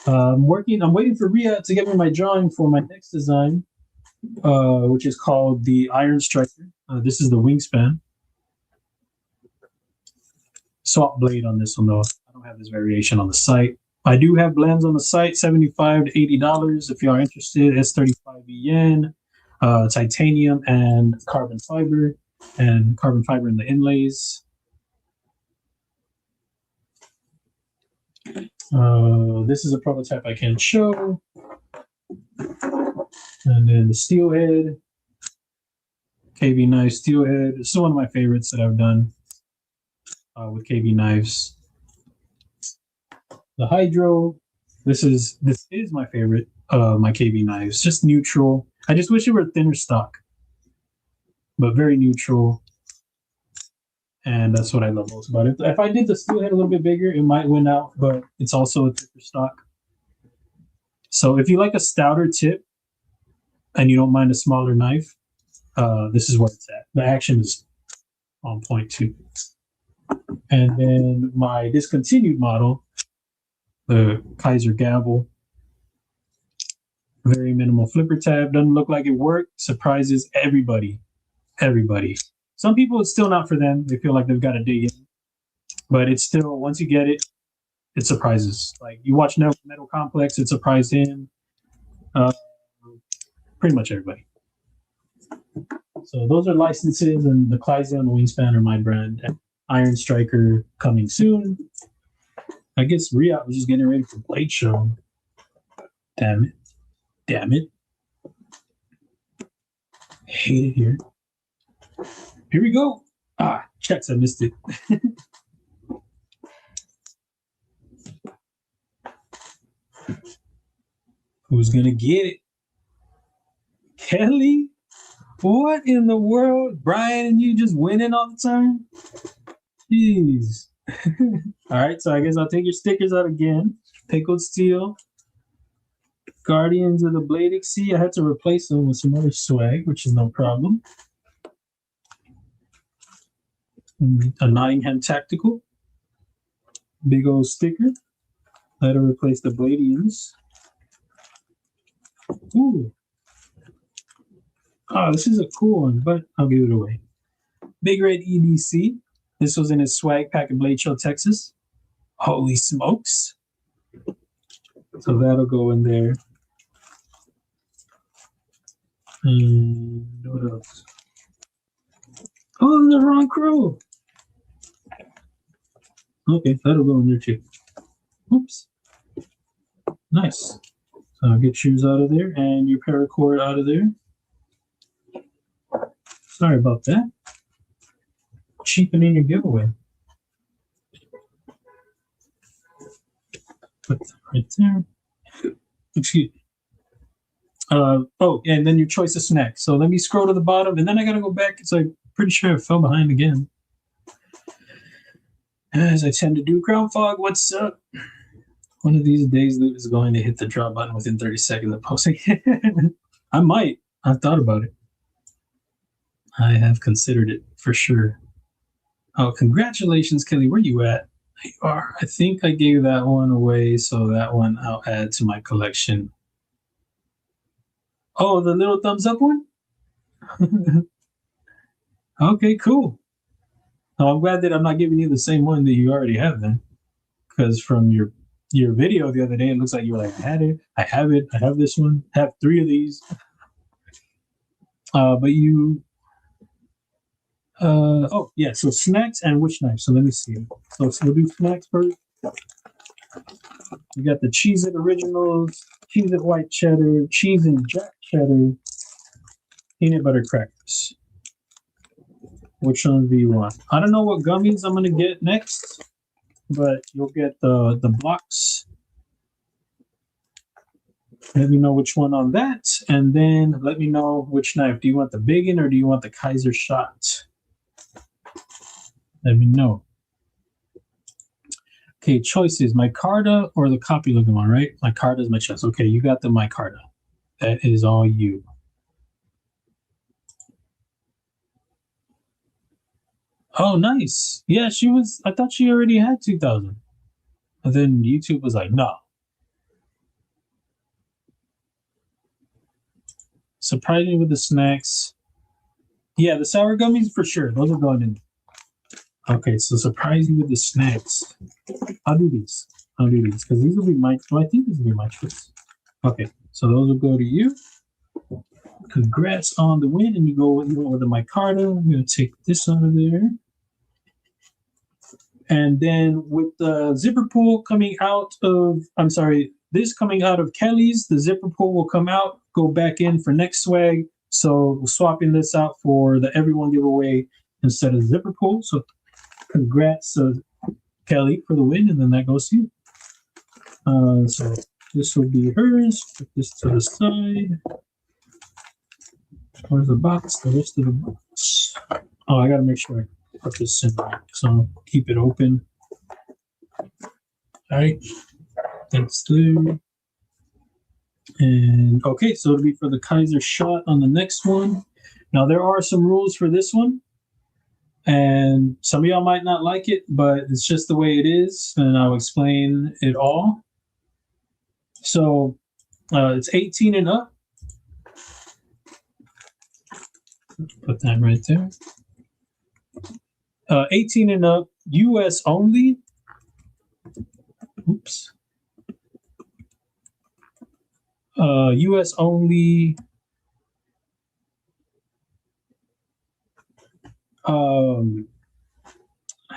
I'm waiting for Ria to give me my drawing for my next design, which is called the Iron Striker. This is the Wingspan. Swap blade on this one though. I don't have this variation on the site. I do have blends on the site, $75 to $80 if you are interested. S35 yen, titanium and carbon fiber in the inlays. This is a prototype I can show. And then the Steelhead, KB knife Steelhead. It's still one of my favorites that I've done with KB knives. The Hydro, this is my favorite, my KB knives. Just neutral. I just wish it were thinner stock, but very neutral. And that's what I love most about it. If I did the Steelhead a little bit bigger, it might win out, but it's also a thicker stock. So if you like a stouter tip and you don't mind a smaller knife, this is where it's at. The action is on point too. And then my discontinued model, the Kizer Gavel, very minimal flipper tab. Doesn't look like it worked. Surprises everybody. Some people, it's still not for them. They feel like they've got to dig in. But it's still, once you get it, it surprises. Like you watch Metal Complex, it surprised him. Pretty much everybody. So those are licenses, and the Clydesdale and the Wingspan are my brand. Iron Striker coming soon. I guess Riyadh was just getting ready for Blade Show. Damn it. Hate it here. Here we go. Checks, I missed it. Who's gonna get it? Kelly? What in the world? Brian and you just winning all the time? Jeez. All right, so I guess I'll take your stickers out again. Pickled Steel. Guardians of the Blade XC. I had to replace them with some other swag, which is no problem. A Nottingham Tactical. Big old sticker. That'll replace the Bladians. Ooh. Oh, this is a cool one, but I'll give it away. Big Red EDC. This was in his swag pack in Blade Show, Texas. Holy smokes. So that'll go in there. And what else? Oh, the wrong crew. Okay, that'll go in there too. Oops. Nice. So I'll get shoes out of there and your paracord out of there. Sorry about that. Cheapening your giveaway. Put that right there. Excuse me. Oh, and then your choice of snack. So let me scroll to the bottom, and then I gotta go back because I'm pretty sure I fell behind again. As I tend to do, ground fog. What's up? One of these days, Loot is going to hit the drop button within 30 seconds of posting. I might. I've thought about it. I have considered it for sure. Oh, congratulations, Kelly. Where you at? There you are. I think I gave that one away, so that one I'll add to my collection. Oh, the little thumbs up one? Okay, cool. Oh, I'm glad that I'm not giving you the same one that you already have then. Because from your video the other day, it looks like you were like, I had it, I have it, I have this one, I have 3 of these. But you oh yeah, so snacks and which knife? So let me see. So we'll do snacks first. You got the Cheez It Originals, Cheez It White Cheddar, Cheese and Jack Cheddar, peanut butter crackers. Which one do you want? I don't know what gummies I'm gonna get next, but you'll get the blocks. Let me know which one on that, and then let me know which knife. Do you want the big one or do you want the Kizer shot? Let me know. Okay, choices: micarta or the copy looking one, right? Micarta is my choice. Okay, you got the micarta. That is all you. Oh, nice. Yeah, she was. I thought she already had 2,000. And then YouTube was like, no. Surprising with the snacks. Yeah, the sour gummies for sure. Those are going in. Okay, so surprising with the snacks. I'll do these. Because these will be my. Well, I think these will be my choice. Okay, so those will go to you. Congrats on the win, and you go with the micarta. I'm going to take this out of there. And then with the zipper pull coming out of, I'm sorry, this coming out of Kelly's, the zipper pull will come out, go back in for next swag. So we're swapping this out for the everyone giveaway instead of zipper pull. So congrats, Kelly, for the win, and then that goes to you. So this will be hers. Put this to the side. Where's the box? The rest of the box. Oh, I gotta make sure I put this in there. So keep it open. All right, that's there. And okay, so it'll be for the Kizer shot on the next one. Now there are some rules for this one, and some of y'all might not like it, but it's just the way it is, and I'll explain it all. So it's 18 and up. Put that right there. 18 and up, US only. Oops. US only.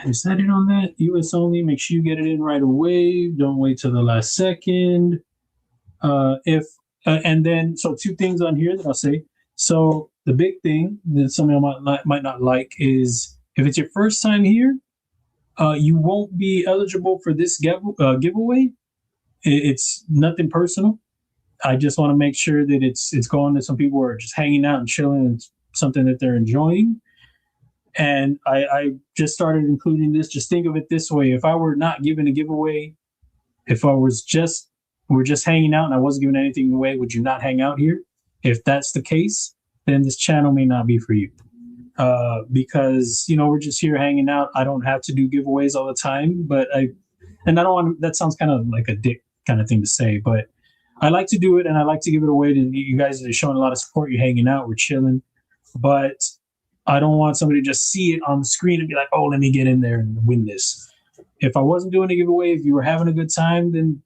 Is that it on that? US only. Make sure you get it in right away. Don't wait till the last second. And then, so 2 things on here that I'll say. So the big thing that some of y'all might not like is if it's your first time here, you won't be eligible for this giveaway. It's nothing personal. I just want to make sure that it's going to some people who are just hanging out and chilling. It's something that they're enjoying. And I just started including this. Just think of it this way. If I were not giving a giveaway, if I was we're just hanging out and I wasn't giving anything away, would you not hang out here? If that's the case, then this channel may not be for you. Because, we're just here hanging out. I don't have to do giveaways all the time, but I don't want, that sounds kind of like a dick kind of thing to say, but I like to do it and I like to give it away to you guys that are showing a lot of support. You're hanging out, we're chilling, but I don't want somebody to just see it on the screen and be like, oh, let me get in there and win this. If I wasn't doing a giveaway, if you were having a good time, then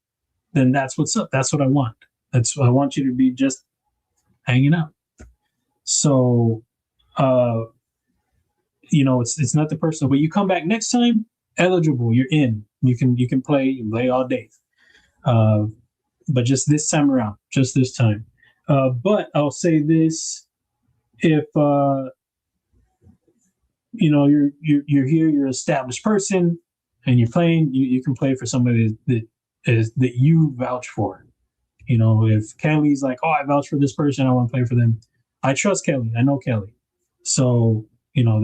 that's what's up. That's what I want. That's what I want you to be, just hanging out. So, it's not the personal, but you come back next time, eligible, you're in. You can play all day. But just this time around, just this time. But I'll say this: if you're here, you're an established person, and you're playing, you can play for somebody that you vouch for. You know, if Kelly's like, oh, I vouch for this person, I want to play for them. I trust Kelly. I know Kelly. So, you know,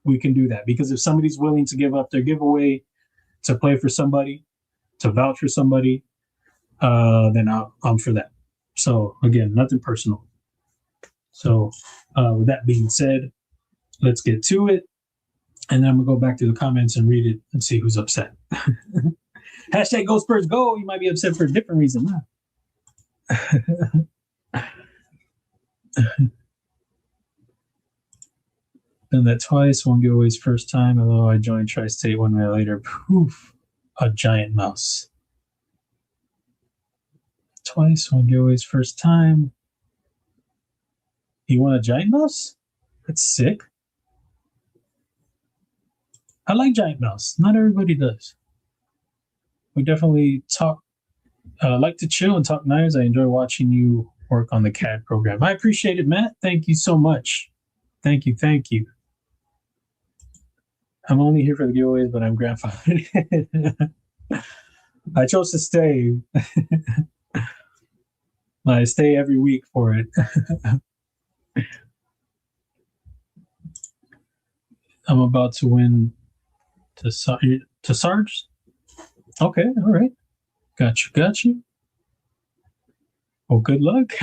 we can do that, because if somebody's willing to give up their giveaway to play for somebody, to vouch for somebody, then I'm for that. So again, nothing personal. So with that being said, let's get to it. And then I'm gonna go back to the comments and read it and see who's upset. Hashtag Go Spurs Go. You might be upset for a different reason. Done that twice. One giveaway's first time. Although I joined Tri-State 1 minute later. Poof. A giant mouse. Twice. One giveaway's first time. You want a giant mouse? That's sick. I like giant mouse. Not everybody does. We definitely like to chill and talk knives. I enjoy watching you work on the CAD program. I appreciate it, Matt. Thank you so much. Thank you. Thank you. I'm only here for the giveaways, but I'm grandfathered. I chose to stay. I stay every week for it. I'm about to win to Sarge. Okay, all right. Got you. Well, good luck.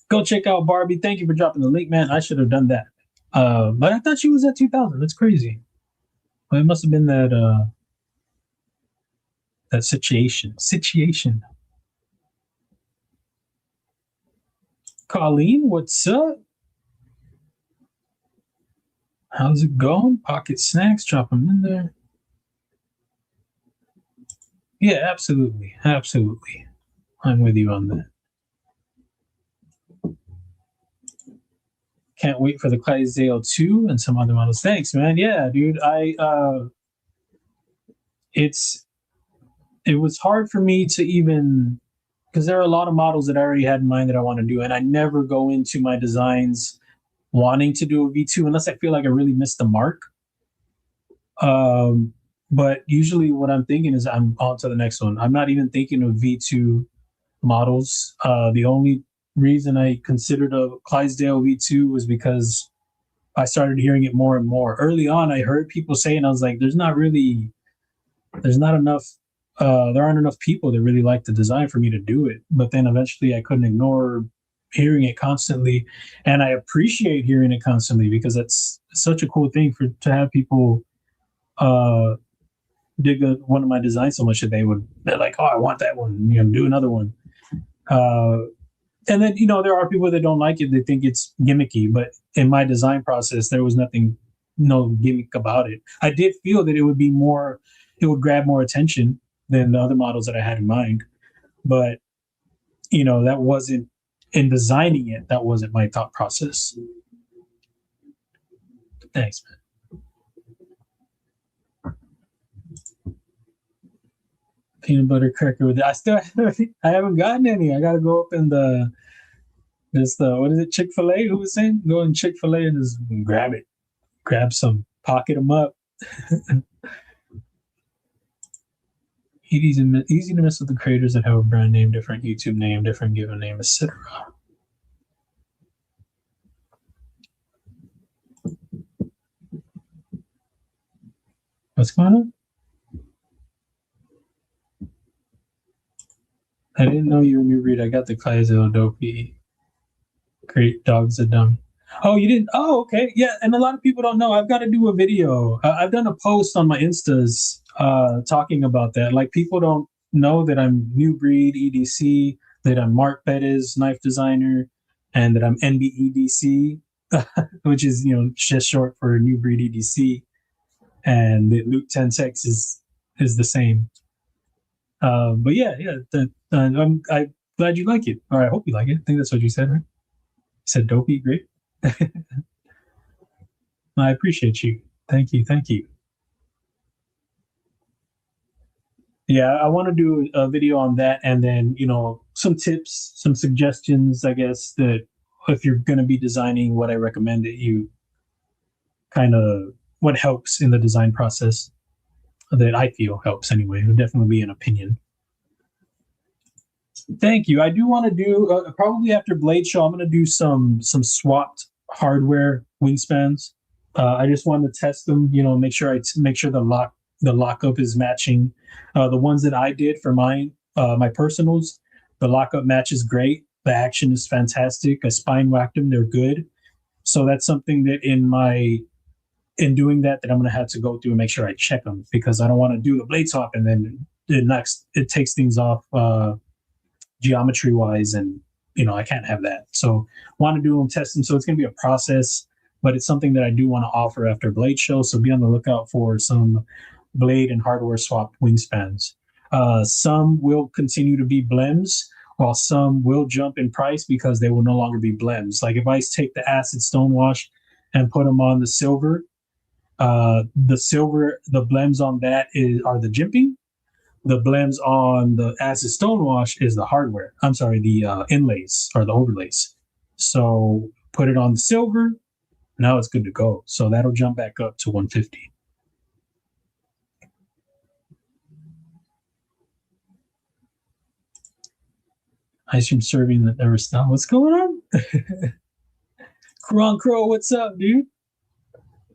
Go check out Barbie. Thank you for dropping the link, man. I should have done that. But I thought she was at 2,000. That's crazy. Well, it must have been that that situation. Colleen, what's up? How's it going? Pocket snacks, drop them in there. Yeah, absolutely. Absolutely. I'm with you on that. Can't wait for the Kizer 2 and some other models. Thanks, man. Yeah, dude. It was hard for me to even, because there are a lot of models that I already had in mind that I want to do, and I never go into my designs wanting to do a V2 unless I feel like I really missed the mark. But usually what I'm thinking is I'm on to the next one. I'm not even thinking of V2 models. The only reason I considered a Clydesdale V2 was because I started hearing it more and more. Early on, I heard people say, and I was like, there aren't enough people that really like the design for me to do it. But then eventually I couldn't ignore hearing it constantly. And I appreciate hearing it constantly, because that's such a cool thing to have people dig one of my designs so much that they're like, oh, I want that one, do another one. And then, there are people that don't like it. They think it's gimmicky, but in my design process, there was no gimmick about it. I did feel that it would grab more attention than the other models that I had in mind. But, that wasn't, in designing it, that wasn't my thought process. Thanks, man. Peanut butter cracker with it. I haven't gotten any. I gotta go up in what is it, Chick-fil-A? Who was saying? Go in Chick-fil-A and just grab it. Grab some, pocket them up. Easy to mess with the creators that have a brand name, different YouTube name, different given name, etc. What's going on? I didn't know you were new breed. I got the Kizer Dopey. Great dogs are dumb. Oh, you didn't? Oh, okay. Yeah, and a lot of people don't know. I've got to do a video. I've done a post on my Instas talking about that. Like, people don't know that I'm new breed EDC, that I'm Mark Bettis knife designer, and that I'm NBEDC, which is just short for new breed EDC, and the Loot-10-Tex is the same. But yeah, I'm glad you like it, or I hope you like it. I think that's what you said, right? You said dopey, great. I appreciate you. Thank you. Yeah, I want to do a video on that, and then some tips, some suggestions, I guess, that if you're going to be designing, what I recommend that you what helps in the design process, that I feel helps anyway. It would definitely be an opinion. Thank you. I do want to do probably after Blade Show. I'm going to do some swapped hardware wingspans. I just wanted to test them. You know, make sure the lockup is matching. The ones that I did for my personals, the lockup matches great. The action is fantastic. I spine whacked them; they're good. So that's something that in doing that I'm going to have to go through and make sure I check them, because I don't want to do the blade swap and then it takes things off geometry wise, and you know I can't have that. So want to do them, test them. So it's going to be a process, but it's something that I do want to offer after Blade Show. So be on the lookout for some blade and hardware swap wingspans. Some will continue to be blems, while some will jump in price because they will no longer be blems. Like if I take the acid stonewash and put them on the silver, the blems on that are the jimping. The blems on the acid stonewash is the hardware. I'm sorry, the inlays or the overlays. So put it on the silver. Now it's good to go. So that'll jump back up to 150. Ice cream serving that never stopped. What's going on? Kron Crow, what's up, dude?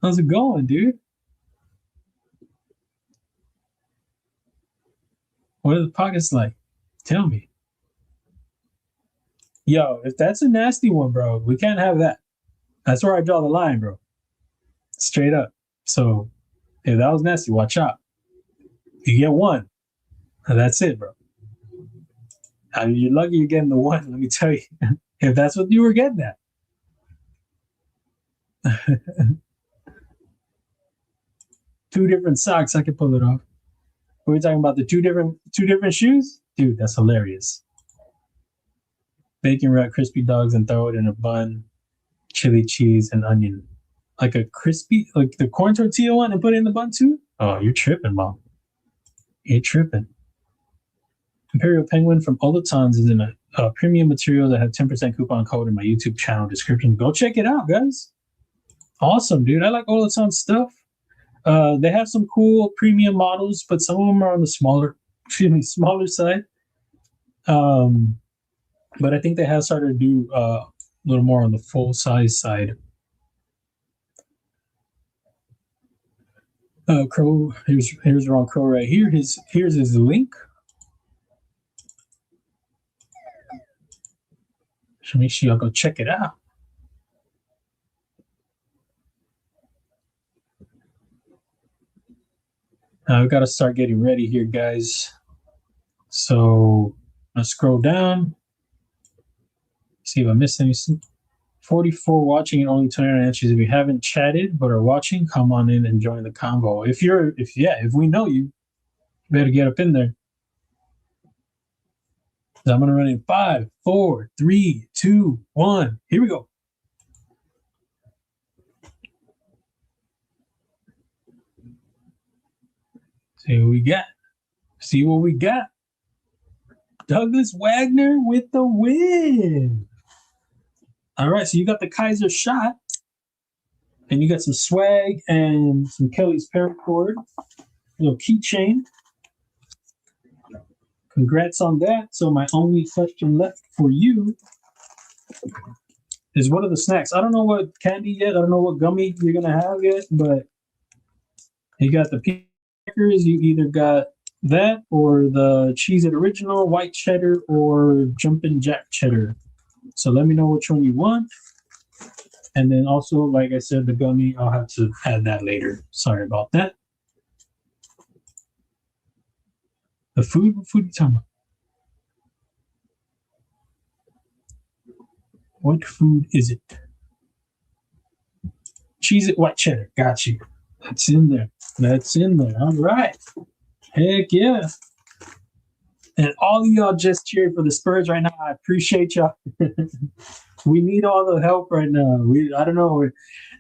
How's it going, dude? What are the pockets like? Tell me. Yo, if that's a nasty one, bro, we can't have that. That's where I draw the line, bro. Straight up. So if that was nasty, watch out. You get one. And that's it, bro. I mean, you're lucky you're getting the one, let me tell you. If that's what you were getting at. Two different socks, I can pull it off. What are we talking about? The two different shoes? Dude, that's hilarious. Bacon wrap crispy dogs and throw it in a bun, chili cheese and onion. Like a crispy, like the corn tortilla one, and put it in the bun too? Oh, you're tripping, Mom. You're tripping. Imperial Penguin from Olutons is in a premium material that have 10% coupon code in my YouTube channel description. Go check it out, guys. Awesome, dude. I like Oluton stuff. They have some cool premium models, but some of them are on the smaller side. But I think they have started to do a little more on the full size side. Crow, here's the wrong Crow right here. Here's his link. So make sure y'all go check it out. I've got to start getting ready here, guys. So let's scroll down. See if I missed anything. 44 watching and only 29 answers. If you haven't chatted but are watching, come on in and join the convo. If we know you, better get up in there. So I'm gonna run in 5, 4, 3, 2, 1. Here we go. See what we got. See what we got. Douglas Wagner with the win. All right, so you got the Kizer shot, and you got some swag and some Kelly's paracord, little keychain. Congrats on that. So my only question left for you is, what are the snacks? I don't know what candy yet. I don't know what gummy you're gonna have yet, but you got the Pickers. You either got that or the Cheez-It Original, white cheddar, or Jumpin' Jack cheddar. So let me know which one you want. And then also, like I said, the gummy, I'll have to add that later. Sorry about that. The food? What food are you talking about? What food is it? Cheez-It white cheddar. Got you. That's in there. That's in there. All right. Heck yeah. And all of y'all just cheered for the Spurs right now. I appreciate y'all. We need all the help right now. I don't know.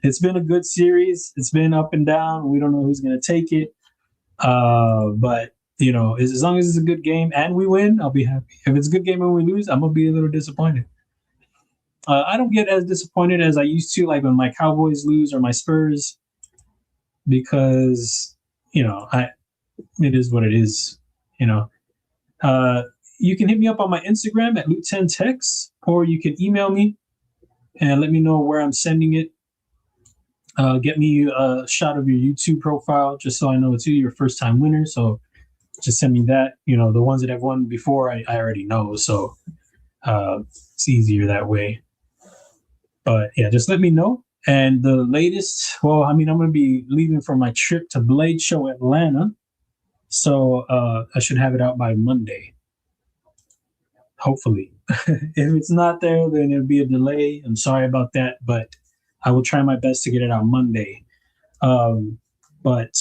It's been a good series. It's been up and down. We don't know who's going to take it. But, you know, as long as it's a good game and we win, I'll be happy. If it's a good game and we lose, I'm going to be a little disappointed. I don't get as disappointed as I used to, like when my Cowboys lose or my Spurs, because, you know, it is what it is, you know. you can hit me up on my Instagram at Loot-10-Tex, or you can email me and let me know where I'm sending it. Get me a shot of your YouTube profile just so I know it's you, your first time winner. So just send me that. You know, the ones that have won before, I already know. So it's easier that way. But yeah, just let me know. And the latest, well, I mean, I'm going to be leaving for my trip to Blade Show Atlanta. So I should have it out by Monday. Hopefully. If it's not there, then it'll be a delay. I'm sorry about that, but I will try my best to get it out Monday. But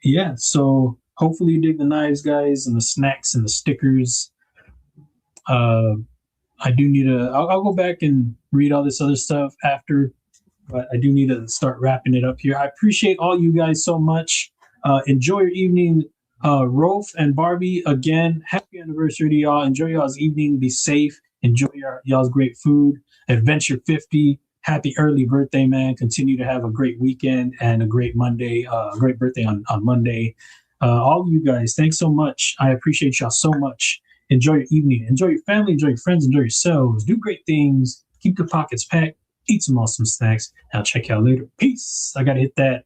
yeah, so hopefully you dig the knives, guys, and the snacks and the stickers. I do need I'll go back and read all this other stuff after, but I do need to start wrapping it up here. I appreciate all you guys so much. Enjoy your evening. Rolf and Barbie, again, happy anniversary to y'all. Enjoy y'all's evening. Be safe. Enjoy y'all's great food. Adventure 50. Happy early birthday, man. Continue to have a great weekend and a great Monday, a great birthday on Monday. All of you guys, thanks so much. I appreciate y'all so much. Enjoy your evening. Enjoy your family. Enjoy your friends. Enjoy yourselves. Do great things. Keep the pockets packed. Eat some awesome snacks. I'll check y'all later. Peace. I got to hit that